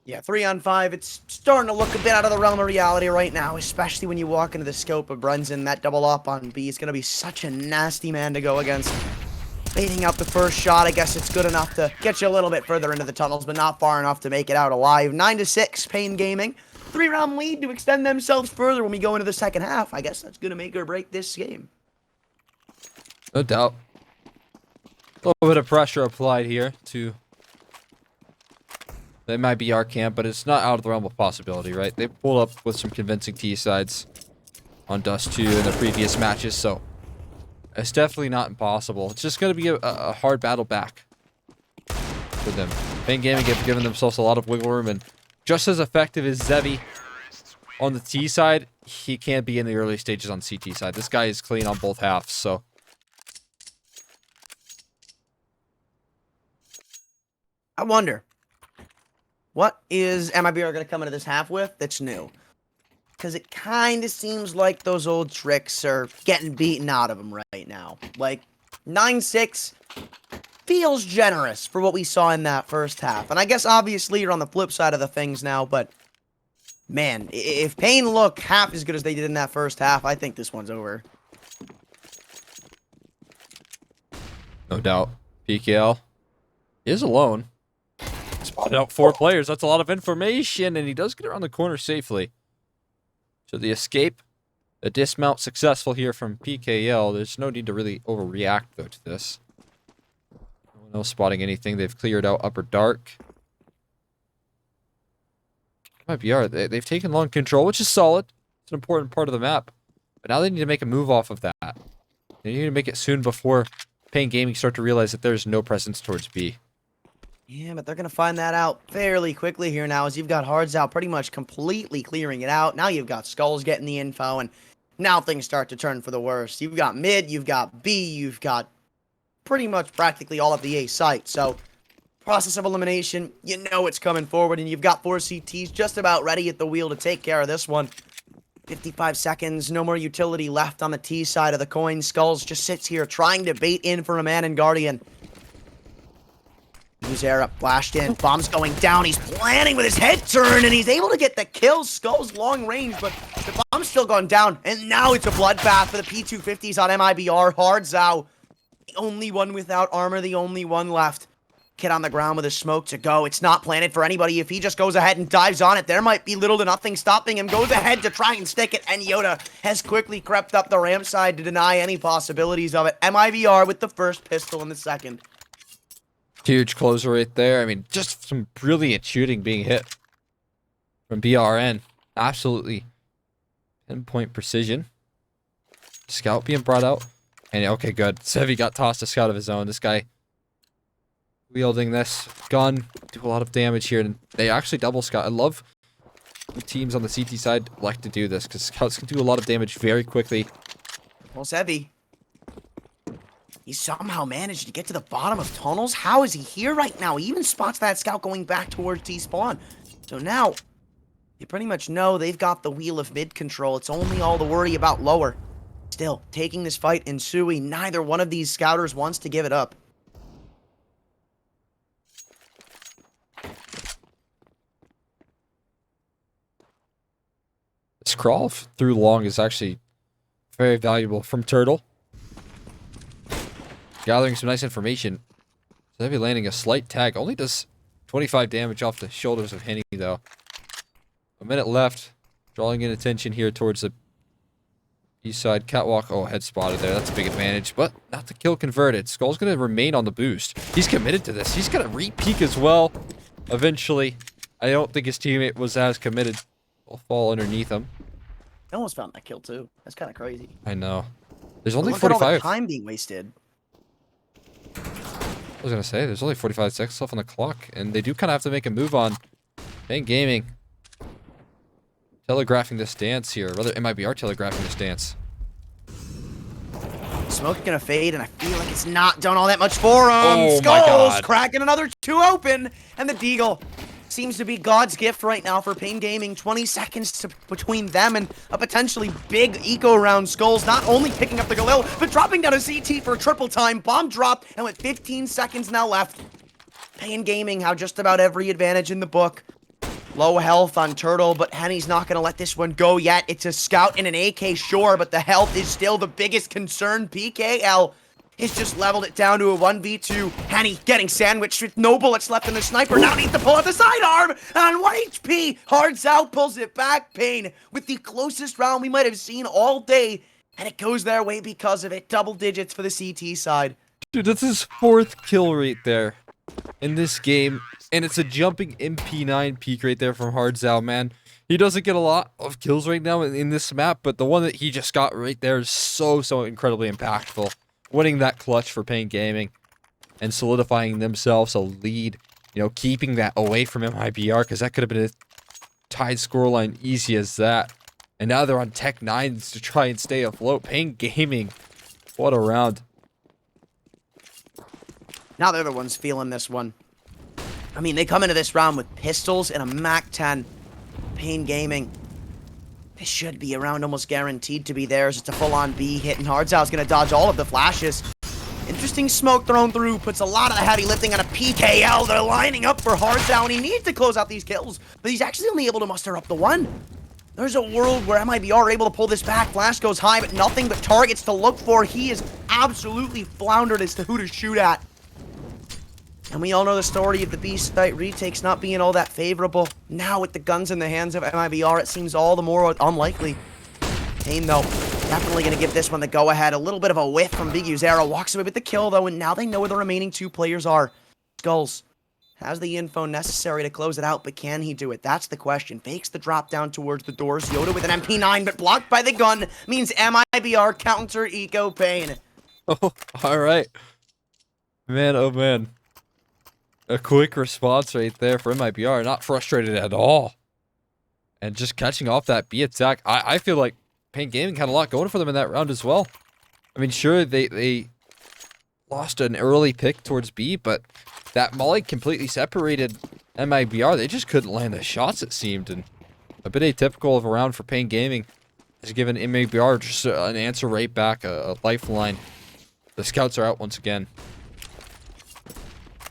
Speaker 2: Yeah, 3-on-5, it's starting to look a bit out of the realm of reality right now, especially when you walk into the scope of Brunson. That double up on B is going to be such a nasty man to go against. Baiting out the first shot, I guess it's good enough to get you a little bit further into the tunnels, but not far enough to make it out alive. 9-6, paiN Gaming. 3-round lead to extend themselves further when we go into the second half. I guess that's going to make or break this game.
Speaker 1: No doubt. A little bit of pressure applied here to the MIBR camp, but it's not out of the realm of possibility, right? They pulled up with some convincing T-sides on Dust2 in the previous matches, so it's definitely not impossible. It's just going to be a hard battle back for them. paiNzevy have given themselves a lot of wiggle room, and just as effective as Zevy on the T side, he can't be in the early stages on CT side. This guy is clean on both halves, so.
Speaker 2: I wonder, what is MIBR going to come into this half with that's new? Because it kind of seems like those old tricks are getting beaten out of them right now. Like, 9-6 feels generous for what we saw in that first half. And I guess, obviously, you're on the flip side of the things now, but, man, if paiN look half as good as they did in that first half, I think this one's over.
Speaker 1: No doubt. PKL is alone. Spotted out 4 players. That's a lot of information, and he does get around the corner safely. So the escape, the dismount successful here from PKL. There's no need to really overreact, though, to this. No one else spotting anything. They've cleared out upper dark. MIBR, they've taken long control, which is solid. It's an important part of the map. But now they need to make a move off of that. They need to make it soon before paiN Gaming start to realize that there's no presence towards B.
Speaker 2: Yeah, but they're going to find that out fairly quickly here now, as you've got Hards out pretty much completely clearing it out. Now you've got Skulls getting the info, and now things start to turn for the worst. You've got mid, you've got B, you've got pretty much practically all of the A site. So, process of elimination, you know it's coming forward, and you've got 4 CTs just about ready at the wheel to take care of this one. 55 seconds, no more utility left on the T side of the coin. Skulls just sits here trying to bait in for a man in Guardian. Zera flashed in, bomb's going down, he's planning with his head turn, and he's able to get the kill. Skull's long range, but the bomb's still gone down, and now it's a bloodbath for the P250s on MIBR. Hardzao, the only one without armor, the only one left. Kid on the ground with a smoke to go. It's not planted for anybody. If he just goes ahead and dives on it, there might be little to nothing stopping him. Goes ahead to try and stick it, and Yoda has quickly crept up the ramp side to deny any possibilities of it. MIBR with the first pistol in the second.
Speaker 1: Huge closer right there. I mean, just some brilliant shooting being hit from BRN. Absolutely pinpoint precision. Scout being brought out. And okay, good. Sevy got tossed a scout of his own. This guy wielding this gun do a lot of damage here, and they actually double scout. I love the teams on the CT side like to do this because scouts can do a lot of damage very quickly.
Speaker 2: Well, Sevy, he somehow managed to get to the bottom of tunnels. How is he here right now? He even spots that scout going back towards T-spawn. So now, you pretty much know they've got the wheel of mid control. It's only all the worry about lower. Still, taking this fight in Sui, neither one of these scouters wants to give it up.
Speaker 1: This crawl through long is actually very valuable from Turtle. Gathering some nice information. Sevy landing a slight tag. Only does 25 damage off the shoulders of Henny, though. A minute left. Drawing in attention here towards the east side. Catwalk. Oh, head spotted there. That's a big advantage. But not the kill converted. Skull's going to remain on the boost. He's committed to this. He's going to re-peek as well. Eventually. I don't think his teammate was as committed. Will fall underneath him.
Speaker 2: I almost found that kill, too. That's kind of crazy.
Speaker 1: I know. There's only
Speaker 2: Look at all
Speaker 1: 45.
Speaker 2: the time being wasted.
Speaker 1: I was gonna say, there's only 45 seconds left on the clock, and they do kind of have to make a move on paiN Gaming. Telegraphing this dance here, rather MIBR telegraphing this dance.
Speaker 2: Smoke's gonna fade, and I feel like it's not done all that much for him.
Speaker 1: Oh
Speaker 2: Skulls
Speaker 1: my God.
Speaker 2: cracking another 2 open, and the Deagle seems to be God's gift right now for paiN Gaming. 20 seconds between them and a potentially big eco round. Skulls not only picking up the Galil, but dropping down a CT for a triple time. Bomb drop, and with 15 seconds now left, paiN Gaming have just about every advantage in the book. Low health on Turtle, but Henny's not going to let this one go yet. It's a scout and an AK, sure, but the health is still the biggest concern. PKL has just leveled it down to a 1v2. Henny getting sandwiched with no bullets left in the sniper. Now needs to pull out the sidearm on 1 HP. Hardzao pulls it back. paiN with the closest round we might have seen all day. And it goes their way because of it. Double digits for the CT side.
Speaker 1: Dude, that's his 4th kill right there in this game. And it's a jumping MP9 peak right there from Hardzao, man. He doesn't get a lot of kills right now in this map, but the one that he just got right there is so incredibly impactful. Winning that clutch for paiN Gaming and solidifying themselves a lead, you know, keeping that away from MIBR, because that could have been a tied scoreline easy as that. And now they're on Tech 9s to try and stay afloat. paiN Gaming, what a round.
Speaker 2: Now they're the ones feeling this one. I mean, they come into this round with pistols and a MAC-10. paiN Gaming. This should be a round almost guaranteed to be theirs. It's a full-on B hit, and Hardzao's going to dodge all of the flashes. Interesting smoke thrown through. Puts a lot of the heavy lifting on a PKL. They're lining up for Hardzao, and he needs to close out these kills. But he's actually only able to muster up the 1. There's a world where MIBR are able to pull this back. Flash goes high, but nothing but targets to look for. He is absolutely floundered as to who to shoot at. And we all know the story of the B site retakes not being all that favorable. Now with the guns in the hands of MIBR, it seems all the more unlikely. paiN, though, definitely going to give this one the go-ahead. A little bit of a whiff from Big Uzera. Walks away with the kill, though, and now they know where the remaining 2 players are. Skulls Has the info necessary to close it out, but can he do it? That's the question. Fakes the drop down towards the doors. Yoda with an MP9, but blocked by the gun means MIBR counter eco paiN.
Speaker 1: Oh, all right. Man, oh man. A quick response right there for MIBR. Not frustrated at all. And just catching off that B attack. I feel like paiN Gaming had a lot going for them in that round as well. I mean, sure, they lost an early pick towards B, but that molly completely separated MIBR. They just couldn't land the shots, it seemed. And a bit atypical of a round for paiN Gaming has given MIBR just an answer right back, a lifeline. The scouts are out once again.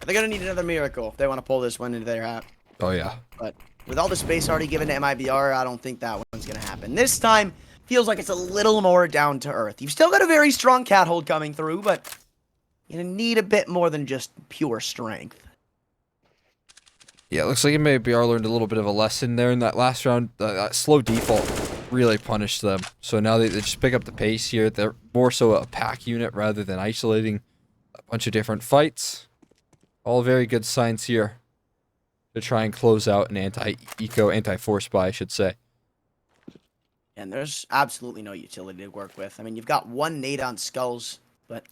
Speaker 2: They're going to need another miracle if they want to pull this one into their hat.
Speaker 1: Oh, yeah.
Speaker 2: But with all the space already given to MIBR, I don't think that one's going to happen. This time, feels like it's a little more down to earth. You've still got a very strong cat hold coming through, but you need a bit more than just pure strength.
Speaker 1: Yeah, it looks like MIBR learned a little bit of a lesson there in that last round. That slow default really punished them. So now they just pick up the pace here. They're more so a pack unit rather than isolating a bunch of different fights. All very good signs here to try and close out an anti-eco, anti-force buy, I should say.
Speaker 2: And there's absolutely no utility to work with. I mean, you've got one nade on skulls, but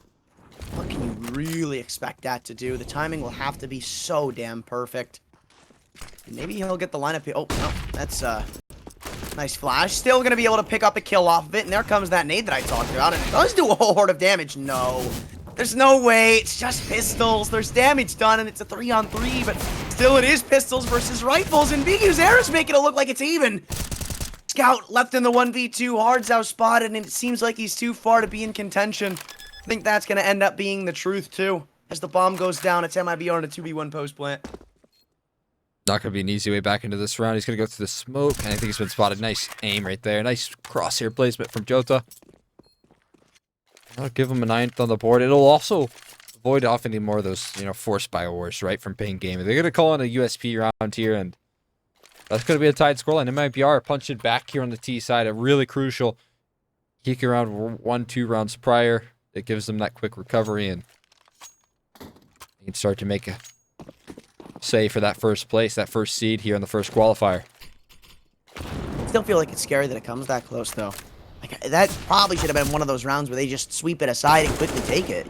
Speaker 2: what can you really expect that to do? The timing will have to be so damn perfect. Maybe he'll get the lineup here. Oh, no, that's nice flash. Still going to be able to pick up a kill off of it, and there comes that nade that I talked about, and it does do a whole horde of damage. No. There's no way. It's just pistols. There's damage done, and it's a 3-on-3, but still it is pistols versus rifles, and BQ's Era's making it look like it's even. Scout left in the 1v2. Hard's out spotted, and it seems like he's too far to be in contention. I think that's going to end up being the truth, too. As the bomb goes down, it's MIBR on a 2v1 post plant.
Speaker 1: Not going to be an easy way back into this round. He's going to go through the smoke, and I think he's been spotted. Nice aim right there. Nice crosshair placement from Jota. I'll give him a 9th on the board. It'll also avoid off any more of those, forced buy wars, right, from paiN Gaming. They're going to call in a USP round here, and that's going to be a tied scoreline. MIBR punching back here on the T side, a really crucial kick around 1-2 rounds prior. It gives them that quick recovery, and they can start to make a save for that first place, that first seed here in the first qualifier.
Speaker 2: Still feel like it's scary that it comes that close, though. Like, that probably should have been one of those rounds where they just sweep it aside and quickly take it,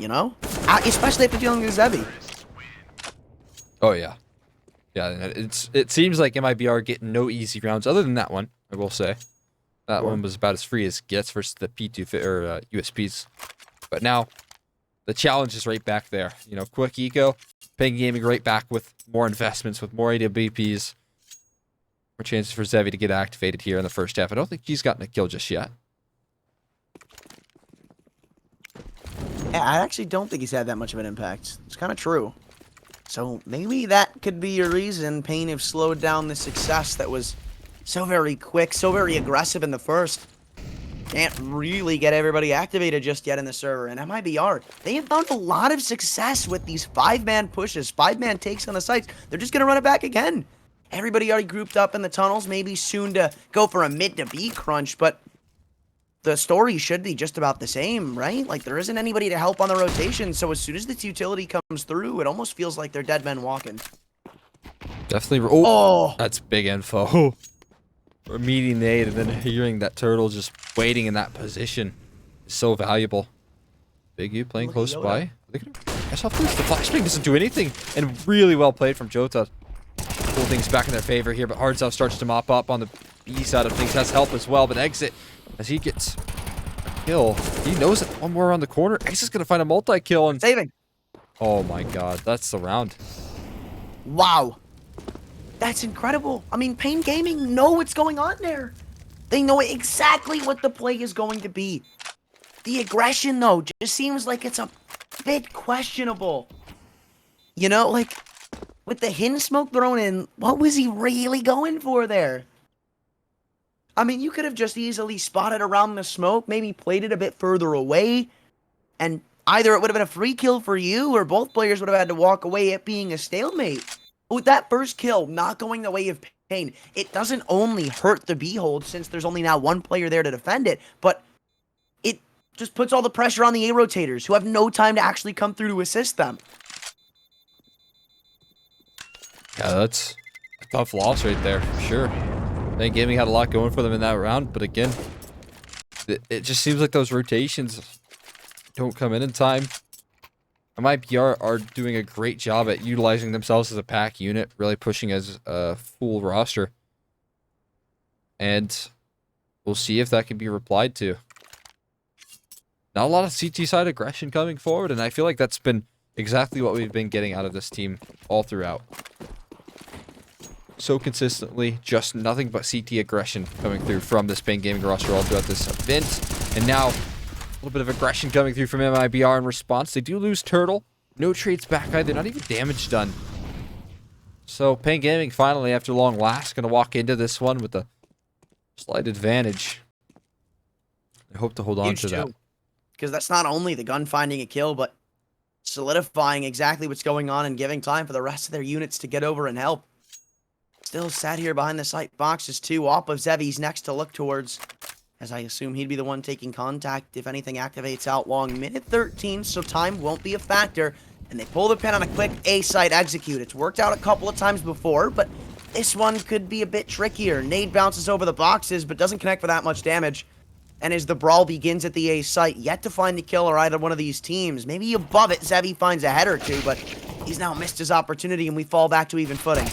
Speaker 2: Especially if they're dealing with Zevy.
Speaker 1: Oh, yeah. Yeah, it seems like MIBR getting no easy rounds, other than that one, I will say. That one was about as free as it gets versus the P2 or USPs. But now, the challenge is right back there. Quick eco, paiN Gaming right back with more investments, with more AWPs. More chances for Zevy to get activated here in the first half. I don't think he's gotten a kill just yet.
Speaker 2: Yeah, I actually don't think he's had that much of an impact. It's kind of true. So maybe that could be a reason paiN have slowed down the success that was so very quick, so very aggressive in the first. Can't really get everybody activated just yet in the server. And MIBR, they have found a lot of success with these 5-man pushes, 5-man takes on the sites. They're just going to run it back again. Everybody already grouped up in the tunnels, maybe soon to go for a mid to B crunch, but the story should be just about the same, right? Like, there isn't anybody to help on the rotation, so as soon as this utility comes through, it almost feels like they're dead men walking.
Speaker 1: Definitely. Oh! That's big info. We're meeting nade, and then hearing that turtle just waiting in that position is so valuable. Big U playing close by. The flashbang doesn't do anything, and really well played from Jota. Pull things back in their favor here, but Hardzow starts to mop up on the B side of things. Has help as well, but Exit, as he gets a kill, he knows that one more around the corner. Exit's going to find a multi-kill and...
Speaker 2: Saving.
Speaker 1: Oh my god, that's the round.
Speaker 2: Wow. That's incredible. I mean, paiN Gaming know what's going on there. They know exactly what the play is going to be. The aggression, though, just seems like it's a bit questionable. Like, with the hidden smoke thrown in, what was he really going for there? I mean, you could have just easily spotted around the smoke, maybe played it a bit further away, and either it would have been a free kill for you, or both players would have had to walk away, it being a stalemate. With that first kill not going the way of paiN, it doesn't only hurt the B-hold, since there's only now one player there to defend it, but it just puts all the pressure on the A-rotators, who have no time to actually come through to assist them.
Speaker 1: Yeah, that's a tough loss right there, for sure. paiN Gaming had a lot going for them in that round, but again, it just seems like those rotations don't come in time. MIBR are doing a great job at utilizing themselves as a pack unit, really pushing as a full roster. And we'll see if that can be replied to. Not a lot of CT side aggression coming forward, and I feel like that's been exactly what we've been getting out of this team all throughout. So consistently, just nothing but CT aggression coming through from this paiN Gaming roster all throughout this event. And now, a little bit of aggression coming through from MIBR in response. They do lose Turtle. No trades back either. Not even damage done. So, paiN Gaming finally, after long last, going to walk into this one with a slight advantage. I hope to hold on to that.
Speaker 2: Because that's not only the gun finding a kill, but solidifying exactly what's going on and giving time for the rest of their units to get over and help. Still sat here behind the site boxes too. paiNzevy's next to look towards, as I assume he'd be the one taking contact if anything activates out long. Minute 13, so time won't be a factor. And they pull the pin on a quick A-site execute. It's worked out a couple of times before, but this one could be a bit trickier. Nade bounces over the boxes, but doesn't connect for that much damage. And as the brawl begins at the A site, yet to find the kill or either one of these teams. Maybe above it, Zevy finds a head or two, but he's now missed his opportunity and we fall back to even footing.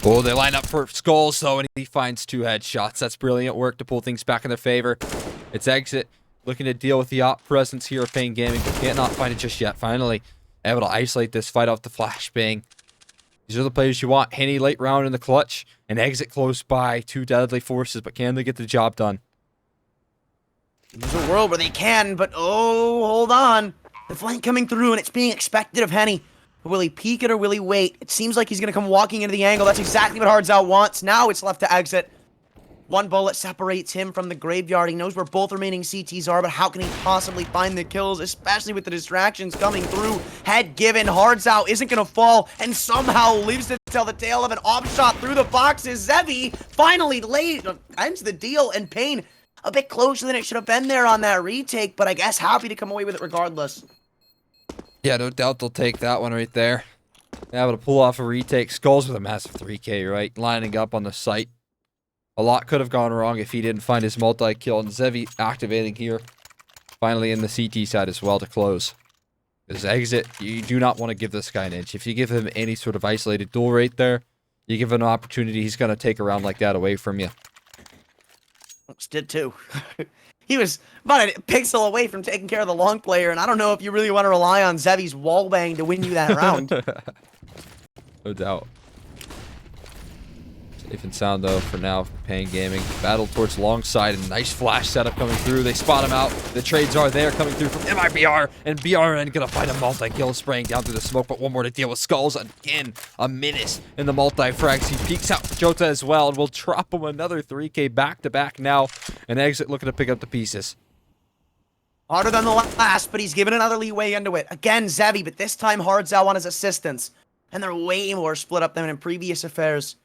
Speaker 1: Oh, they line up for skulls, though, and he finds 2 headshots. That's brilliant work to pull things back in their favor. It's Exit looking to deal with the op presence here of paiN Gaming, but can't not find it just yet. Finally, able to isolate this, fight off the flashbang. These are the players you want. Henny late round in the clutch, and Exit close by. 2 deadly forces, but can they get the job done?
Speaker 2: There's a world where they can, but oh, hold on. The flank coming through, and it's being expected of Henny. Will he peek it or will he wait? It seems like he's going to come walking into the angle. That's exactly what Hardzout wants. Now it's left to Exit. 1 bullet separates him from the graveyard. He knows where both remaining CTs are, but how can he possibly find the kills, especially with the distractions coming through? Head given, Hardzout isn't going to fall, and somehow lives to tell the tale of an op shot through the boxes. Zevy finally ends the deal, and paiN a bit closer than it should have been there on that retake, but I guess happy to come away with it regardless.
Speaker 1: Yeah, no doubt they'll take that one right there. Able to pull off a retake. Skulls with a massive 3K, right? Lining up on the site. A lot could have gone wrong if he didn't find his multi-kill. And Zevy activating here. Finally in the CT side as well to close. Because Exit, you do not want to give this guy an inch. If you give him any sort of isolated duel right there, you give him an opportunity, he's going to take a round like that away from you.
Speaker 2: Did too. He was about a pixel away from taking care of the long player, and I don't know if you really want to rely on Zevy's wallbang to win you that round.
Speaker 1: No doubt. Safe and sound, though, for now, paiN Gaming. Battle towards long side, and nice flash setup coming through. They spot him out. The trades are there coming through from MIBR, and BRN gonna find a multi-kill spraying down through the smoke, but one more to deal with. Skulls again, a menace in the multi-frags. He peeks out Jota as well, and will drop him another 3K back-to-back now, and Exit looking to pick up the pieces.
Speaker 2: Harder than the last, but he's given another leeway into it. Again, Zevy, but this time Hardzout on his assistance, and they're way more split up than in previous affairs.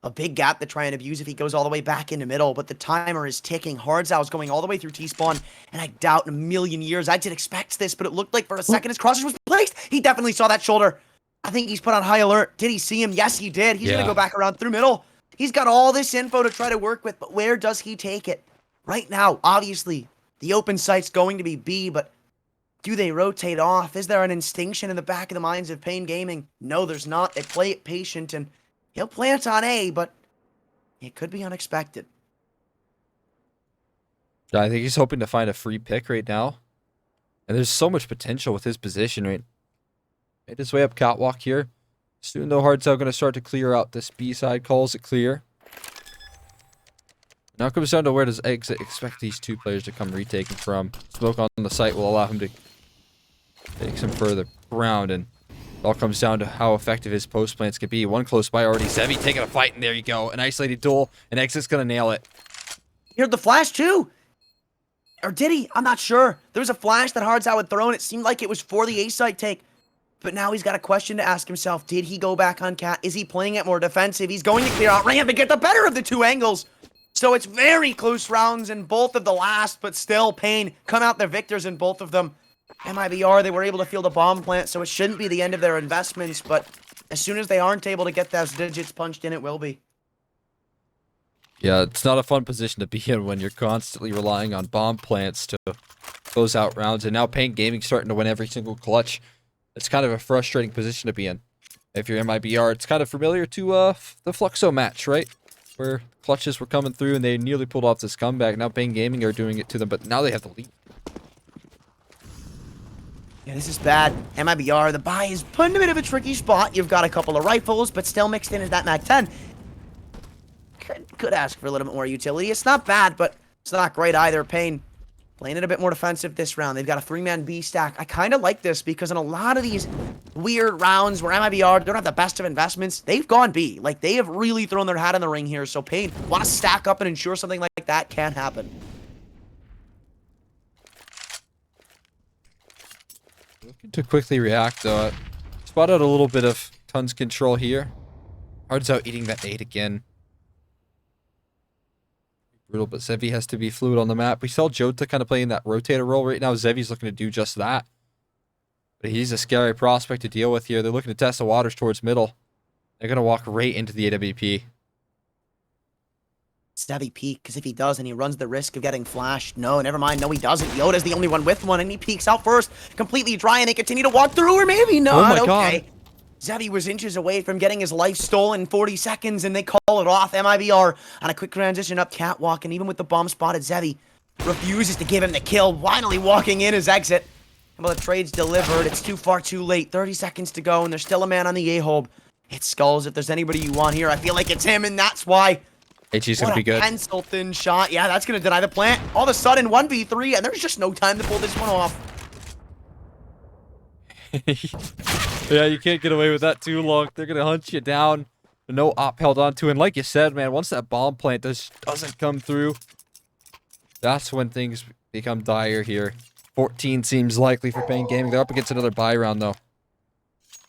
Speaker 2: A big gap to try and abuse if he goes all the way back into middle, but the timer is ticking. Hardzout is going all the way through T-spawn, and I doubt in a million years I did expect this, but it looked like for a second his crosshair was placed. He definitely saw that shoulder. I think he's put on high alert. Did he see him? Yes, he did. He's going to go back around through middle. He's got all this info to try to work with, but where does he take it? Right now, obviously, the open site's going to be B, but do they rotate off? Is there an instinction in the back of the minds of paiN Gaming? No, there's not. They play it patient, and he'll plant on A, but it could be unexpected.
Speaker 1: I think he's hoping to find a free pick right now. And there's so much potential with his position, right? Made his way up catwalk here. Soon, though, Hardzout going to start to clear out this B side. Calls it clear. Now it comes down to where does Exit expect these 2 players to come retaking from. Smoke on the site will allow him to take some further ground, and it all comes down to how effective his post plants can be. One close by already. Zevy taking a fight, and there you go. An isolated duel, and Exit's going to nail it.
Speaker 2: He heard the flash too. Or did he? I'm not sure. There was a flash that Hardzout had thrown. It seemed like it was for the A-site take. But now he's got a question to ask himself. Did he go back on cat? Is he playing it more defensive? He's going to clear out ramp and get the better of the 2 angles. So it's very close rounds in both of the last, but still paiN come out their victors in both of them. MIBR, they were able to field a bomb plant, so it shouldn't be the end of their investments, but As soon as they aren't able to get those digits punched in, it will be.
Speaker 1: Yeah, it's not a fun position to be in when you're constantly relying on bomb plants to close out rounds. And now paiN Gaming's starting to win every single clutch. It's kind of a frustrating position to be in. If you're MIBR, it's kind of familiar to the Fluxo match, right? Where clutches were coming through and they nearly pulled off this comeback. Now paiN Gaming are doing it to them, but now they have the lead.
Speaker 2: Yeah, this is bad. MIBR, the buy is put in a bit of a tricky spot. You've got a couple of rifles, but still mixed in is that MAC-10. Could ask for a little bit more utility. It's not bad, but it's not great either. paiN playing it a bit more defensive this round. They've got a 3-man B stack. I kind of like this because in a lot of these weird rounds where MIBR don't have the best of investments, they've gone B. Like, they have really thrown their hat in the ring here. So paiN want to stack up and ensure something like that can't happen.
Speaker 1: Looking to quickly react, though. Spot out a little bit of tons control here. Hard's out eating that 8 again. Brutal, but Zevy has to be fluid on the map. We saw Jota kind of playing that rotator role right now. Zevy's looking to do just that. But he's a scary prospect to deal with here. They're looking to test the waters towards middle. They're going to walk right into the AWP.
Speaker 2: Zevy peek, because if he does and he runs the risk of getting flashed, no, never mind, no he doesn't. Yoda's the only one with one, and he peeks out first, completely dry, and they continue to walk through, or maybe not.
Speaker 1: Oh my
Speaker 2: okay.
Speaker 1: God.
Speaker 2: Zevy was inches away from getting his life stolen in 40 seconds, and they call it off. MIBR on a quick transition up catwalk, and even with the bomb spotted, Zevy refuses to give him the kill, finally walking in his exit. Well, the trade's delivered. It's too far too late. 30 seconds to go, and there's still a man on the A-hold. It's Skulls. If there's anybody you want here, I feel like it's him, and that's why.
Speaker 1: HG's going to be good.
Speaker 2: Pencil thin shot. Yeah, that's going to deny the plant. All of a sudden, 1v3, and there's just no time to pull this one off.
Speaker 1: Yeah, you can't get away with that too long. They're going to hunt you down. No op held onto. And like you said, man, once that bomb plant doesn't come through, that's when things become dire here. 14 seems likely for paiN Gaming. They're up against another buy round, though.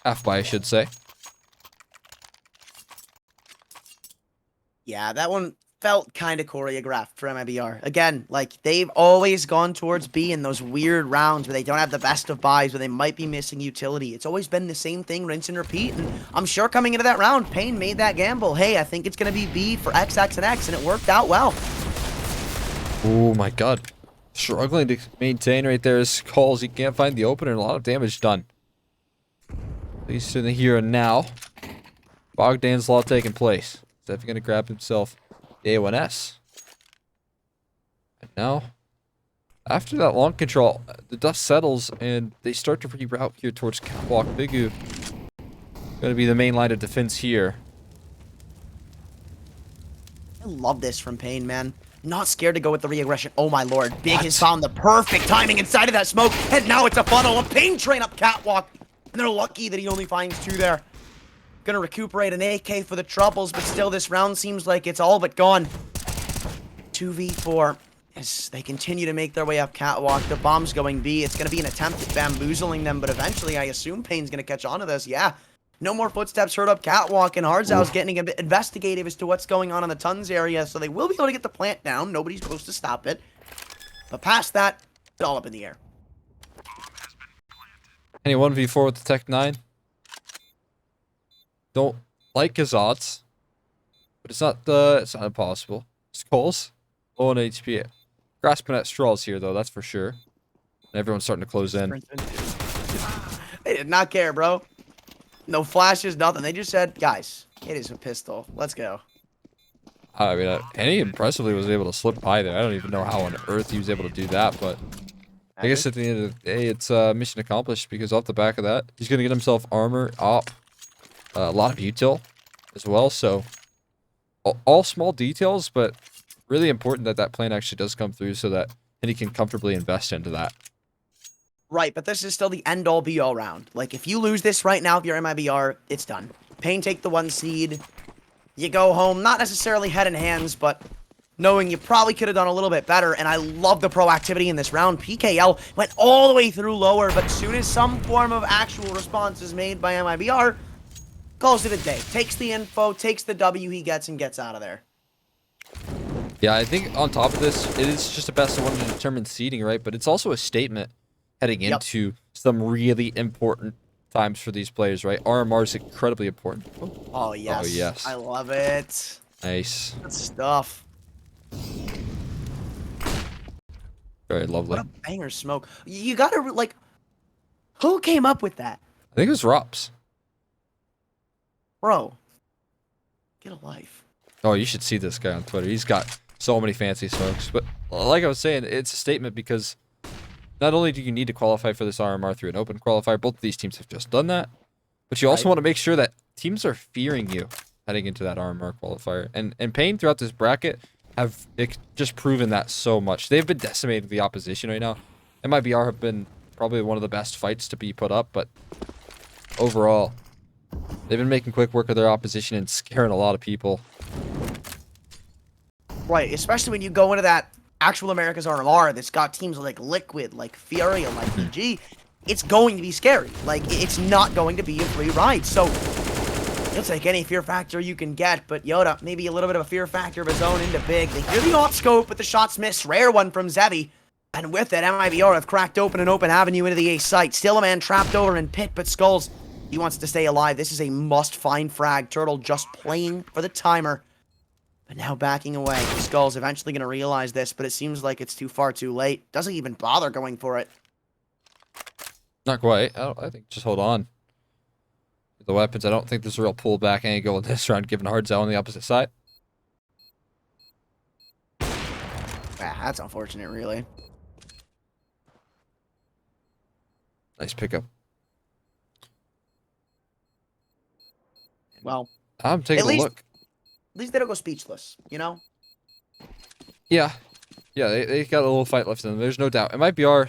Speaker 1: Half buy, I should say.
Speaker 2: Yeah, that one felt kind of choreographed for MIBR. Again, like, they've always gone towards B in those weird rounds where they don't have the best of buys, where they might be missing utility. It's always been the same thing, rinse and repeat, and I'm sure coming into that round, paiN made that gamble. Hey, I think it's going to be B for X, X, and X, and it worked out well.
Speaker 1: Oh my God. Struggling to maintain right there is Calls. He can't find the opener, and a lot of damage done. At least in the here and now. Bogdan's Law taking place. Zevy going to grab himself the A1S. And now, after that long control, the dust settles and they start to reroute here towards Catwalk. Bigu going to be the main line of defense here.
Speaker 2: I love this from paiN, man. Not scared to go with the re-aggression. Oh my lord. Big has found the perfect timing inside of that smoke, and now it's a funnel. A paiN train up Catwalk, and they're lucky that he only finds 2 there. Gonna recuperate an AK for the troubles, but still this round seems like it's all but gone. 2v4 as they continue to make their way up Catwalk. The bomb's going B. It's gonna be an attempt at bamboozling them, but eventually I assume paiN's gonna catch on to this. Yeah, no more footsteps heard up Catwalk, and Hardzow's getting a bit investigative as to what's going on in the Tons area, so they will be able to get the plant down. Nobody's supposed to stop it. But past that, it's all up in the air.
Speaker 1: Any 1v4 with the Tech 9. Don't like his odds, but it's not impossible. Skulls, low on HP. Grasping at straws here, though, that's for sure. And everyone's starting to close in.
Speaker 2: They did not care, bro. No flashes, nothing. They just said, guys, it is a pistol. Let's go.
Speaker 1: I mean, Henny impressively was able to slip by there. I don't even know how on earth he was able to do that, but I guess at the end of the day, it's mission accomplished, because off the back of that, he's going to get himself armor, op, a lot of util as well. So all small details, but really important that that plan actually does come through so that Henny can comfortably invest into that.
Speaker 2: Right, but this is still the end-all be-all round. Like, if you lose this right now, if you're MIBR, it's done. paiN take the 1 seed. You go home, not necessarily head in hands, but knowing you probably could have done a little bit better. And I love the proactivity in this round. PKL went all the way through lower, but as soon as some form of actual response is made by MIBR, calls it a day. Takes the info, takes the W he gets, and gets out of there.
Speaker 1: Yeah, I think on top of this, it is just a best of 1 to determine seeding, right? But it's also a statement heading into some really important times for these players, right? RMR is incredibly important.
Speaker 2: Oh, yes.
Speaker 1: Oh, yes.
Speaker 2: I love it.
Speaker 1: Nice.
Speaker 2: Good stuff.
Speaker 1: Very lovely.
Speaker 2: What a banger smoke. You gotta, like, who came up with that?
Speaker 1: I think it was Rops.
Speaker 2: Bro, get a life.
Speaker 1: Oh, you should see this guy on Twitter. He's got so many fancy smokes. But like I was saying, it's a statement because not only do you need to qualify for this RMR through an open qualifier, both of these teams have just done that, but you also want to make sure that teams are fearing you heading into that RMR qualifier. And paiN throughout this bracket have just proven that so much. They've been decimating the opposition right now. MIBR have been probably one of the best fights to be put up, but overall, they've been making quick work of their opposition and scaring a lot of people.
Speaker 2: Right, especially when you go into that actual America's RMR that's got teams like Liquid, like Fury, and like PG. It's going to be scary. Like, it's not going to be a free ride. So, you'll take any fear factor you can get, but Yoda, maybe a little bit of a fear factor of his own into big. They hear the off scope, but the shots miss. Rare one from Zevy. And with it, MIBR have cracked open an open avenue into the A site. Still a man trapped over in pit, but Skulls, he wants to stay alive. This is a must-find frag. Turtle just playing for the timer. But now backing away. Skull's eventually going to realize this, but it seems like it's too far too late. Doesn't even bother going for it.
Speaker 1: Not quite. I think just hold on. With the weapons, I don't think there's a real pullback angle in this round, given Hardzell on the opposite side.
Speaker 2: Ah, that's unfortunate, really.
Speaker 1: Nice pickup.
Speaker 2: Well,
Speaker 1: I'm taking a look.
Speaker 2: At least they don't go speechless, you know?
Speaker 1: Yeah. Yeah, they got a little fight left in them. There's no doubt. MIBR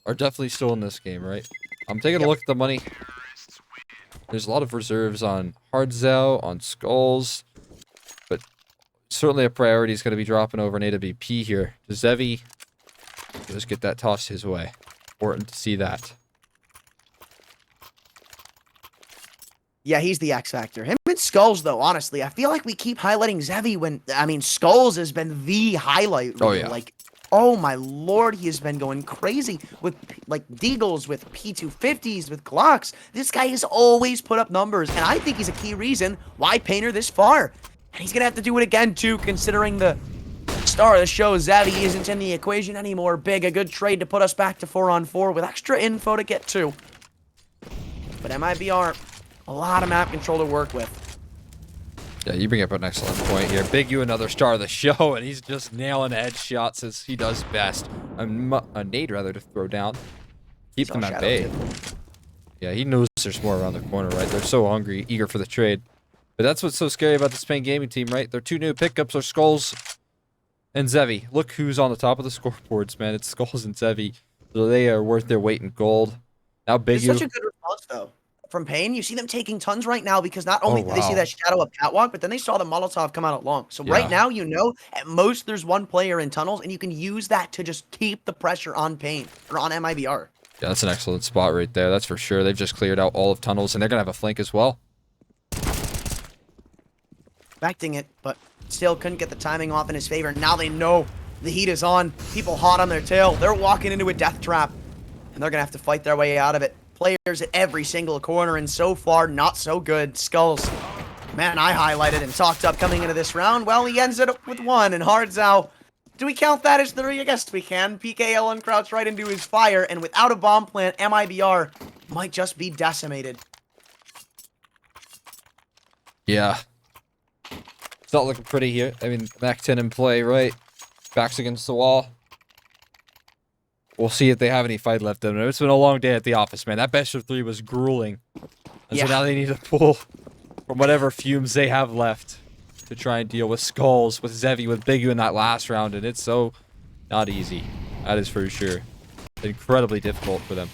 Speaker 1: are definitely still in this game, right? I'm taking a look at the money. There's a lot of reserves on Hardzell, on Skulls, but certainly a priority is going to be dropping over an AWP here. Zevy, just get that tossed his way. Important to see that.
Speaker 2: Yeah, he's the X factor. Him and Skulls, though, honestly, I feel like we keep highlighting Zevy when, I mean, Skulls has been the highlight.
Speaker 1: Oh, yeah.
Speaker 2: Like, oh my lord, he has been going crazy with, like, Deagles, with P250s, with Glocks. This guy has always put up numbers, and I think he's a key reason why paiN are this far. And he's going to have to do it again, too, considering the star of the show, Zevy, isn't in the equation anymore. Big, a good trade to put us back to 4-on-4 with extra info to get to. But MIBR, a lot of map control to work with.
Speaker 1: Yeah, you bring up an excellent point here. Big U, another star of the show, and he's just nailing headshots as he does best. A nade, rather, to throw down. Keep them at bay. Yeah, he knows there's more around the corner, right? They're so hungry, eager for the trade. But that's what's so scary about this paiN gaming team, right? Their two new pickups are Skulls and Zevy. Look who's on the top of the scoreboards, man. It's Skulls and Zevy. So they are worth their weight in gold. Now Big U.
Speaker 2: It's such a good response, though. From paiN, you see them taking tons right now because not only did they see that shadow of Catwalk, but then they saw the Molotov come out at long. So right now, you know, at most there's one player in tunnels, and you can use that to just keep the pressure on paiN, or on MIBR.
Speaker 1: Yeah, that's an excellent spot right there. That's for sure. They've just cleared out all of tunnels, and they're going to have a flank as well.
Speaker 2: Expecting it, but still couldn't get the timing off in his favor. Now they know the heat is on. People hot on their tail. They're walking into a death trap, and they're going to have to fight their way out of it. Players at every single corner, and so far, not so good. Skulls, man, I highlighted and talked up coming into this round. Well, he ends it up with one, and Hardzell, do we count that as 3? I guess we can. PKL uncrouched right into his fire, and without a bomb plant, MIBR might just be decimated.
Speaker 1: Yeah. It's not looking pretty here. I mean, Mac 10 in play, right? Backs against the wall. We'll see if they have any fight left in them. It's been a long day at the office, man. That best of 3 was grueling. And so now they need to pull from whatever fumes they have left to try and deal with Skulls, with Zevy, with Big U in that last round. And it's so not easy. That is for sure. Incredibly difficult for them.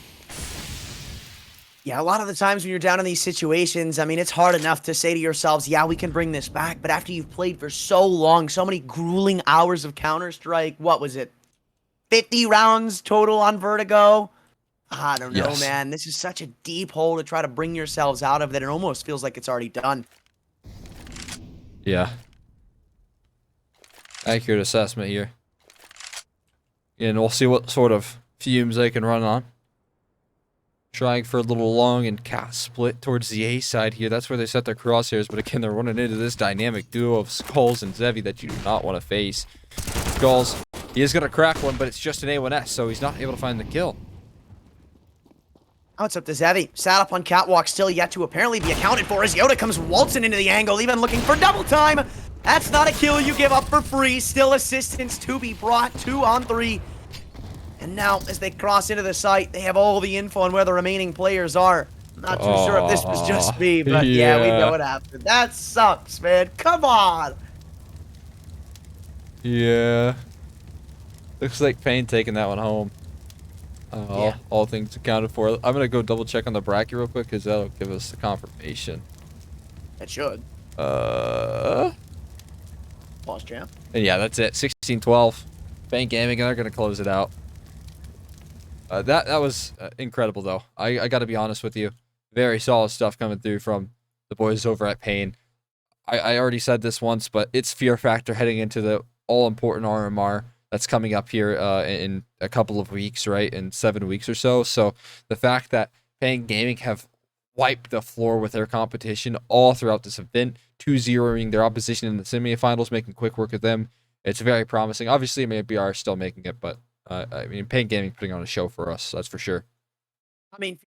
Speaker 2: Yeah, a lot of the times when you're down in these situations, I mean, it's hard enough to say to yourselves, yeah, we can bring this back. But after you've played for so long, so many grueling hours of Counter-Strike, what was it? 50 rounds total on Vertigo? I don't know, man. This is such a deep hole to try to bring yourselves out of that it almost feels like it's already done.
Speaker 1: Yeah. Accurate assessment here. And we'll see what sort of fumes they can run on. Trying for a little long and cat split towards the A side here. That's where they set their crosshairs. But again, they're running into this dynamic duo of Skulls and Zevy that you do not want to face. Skulls, he is going to crack one, but it's just an A1S, so he's not able to find the kill.
Speaker 2: Now it's up to Zevy. Sat up on catwalk, still yet to apparently be accounted for as Yoda comes waltzing into the angle, even looking for double time. That's not a kill you give up for free. Still assistance to be brought. 2 on 3. And now, as they cross into the site, they have all the info on where the remaining players are. Not too sure if this was just me, but yeah, we know what happened. That sucks, man. Come on.
Speaker 1: Yeah. Looks like paiN taking that one home.
Speaker 2: Yeah.
Speaker 1: All things accounted for. I'm going to go double check on the bracket real quick because that'll give us the confirmation.
Speaker 2: It should.
Speaker 1: And
Speaker 2: Pause, champ.
Speaker 1: yeah, that's it. 16-12. paiN Gaming, and they're going to close it out. That was incredible, though. I got to be honest with you. Very solid stuff coming through from the boys over at paiN. I already said this once, but it's fear factor heading into the all-important RMR that's coming up here in a couple of weeks, right? In 7 weeks or so. So the fact that paiN Gaming have wiped the floor with their competition all throughout this event, 2-0ing their opposition in the semifinals, making quick work of them. It's very promising. Obviously, MIBR is still making it, but I mean, paiN Gaming putting on a show for us, that's for sure.
Speaker 2: I mean,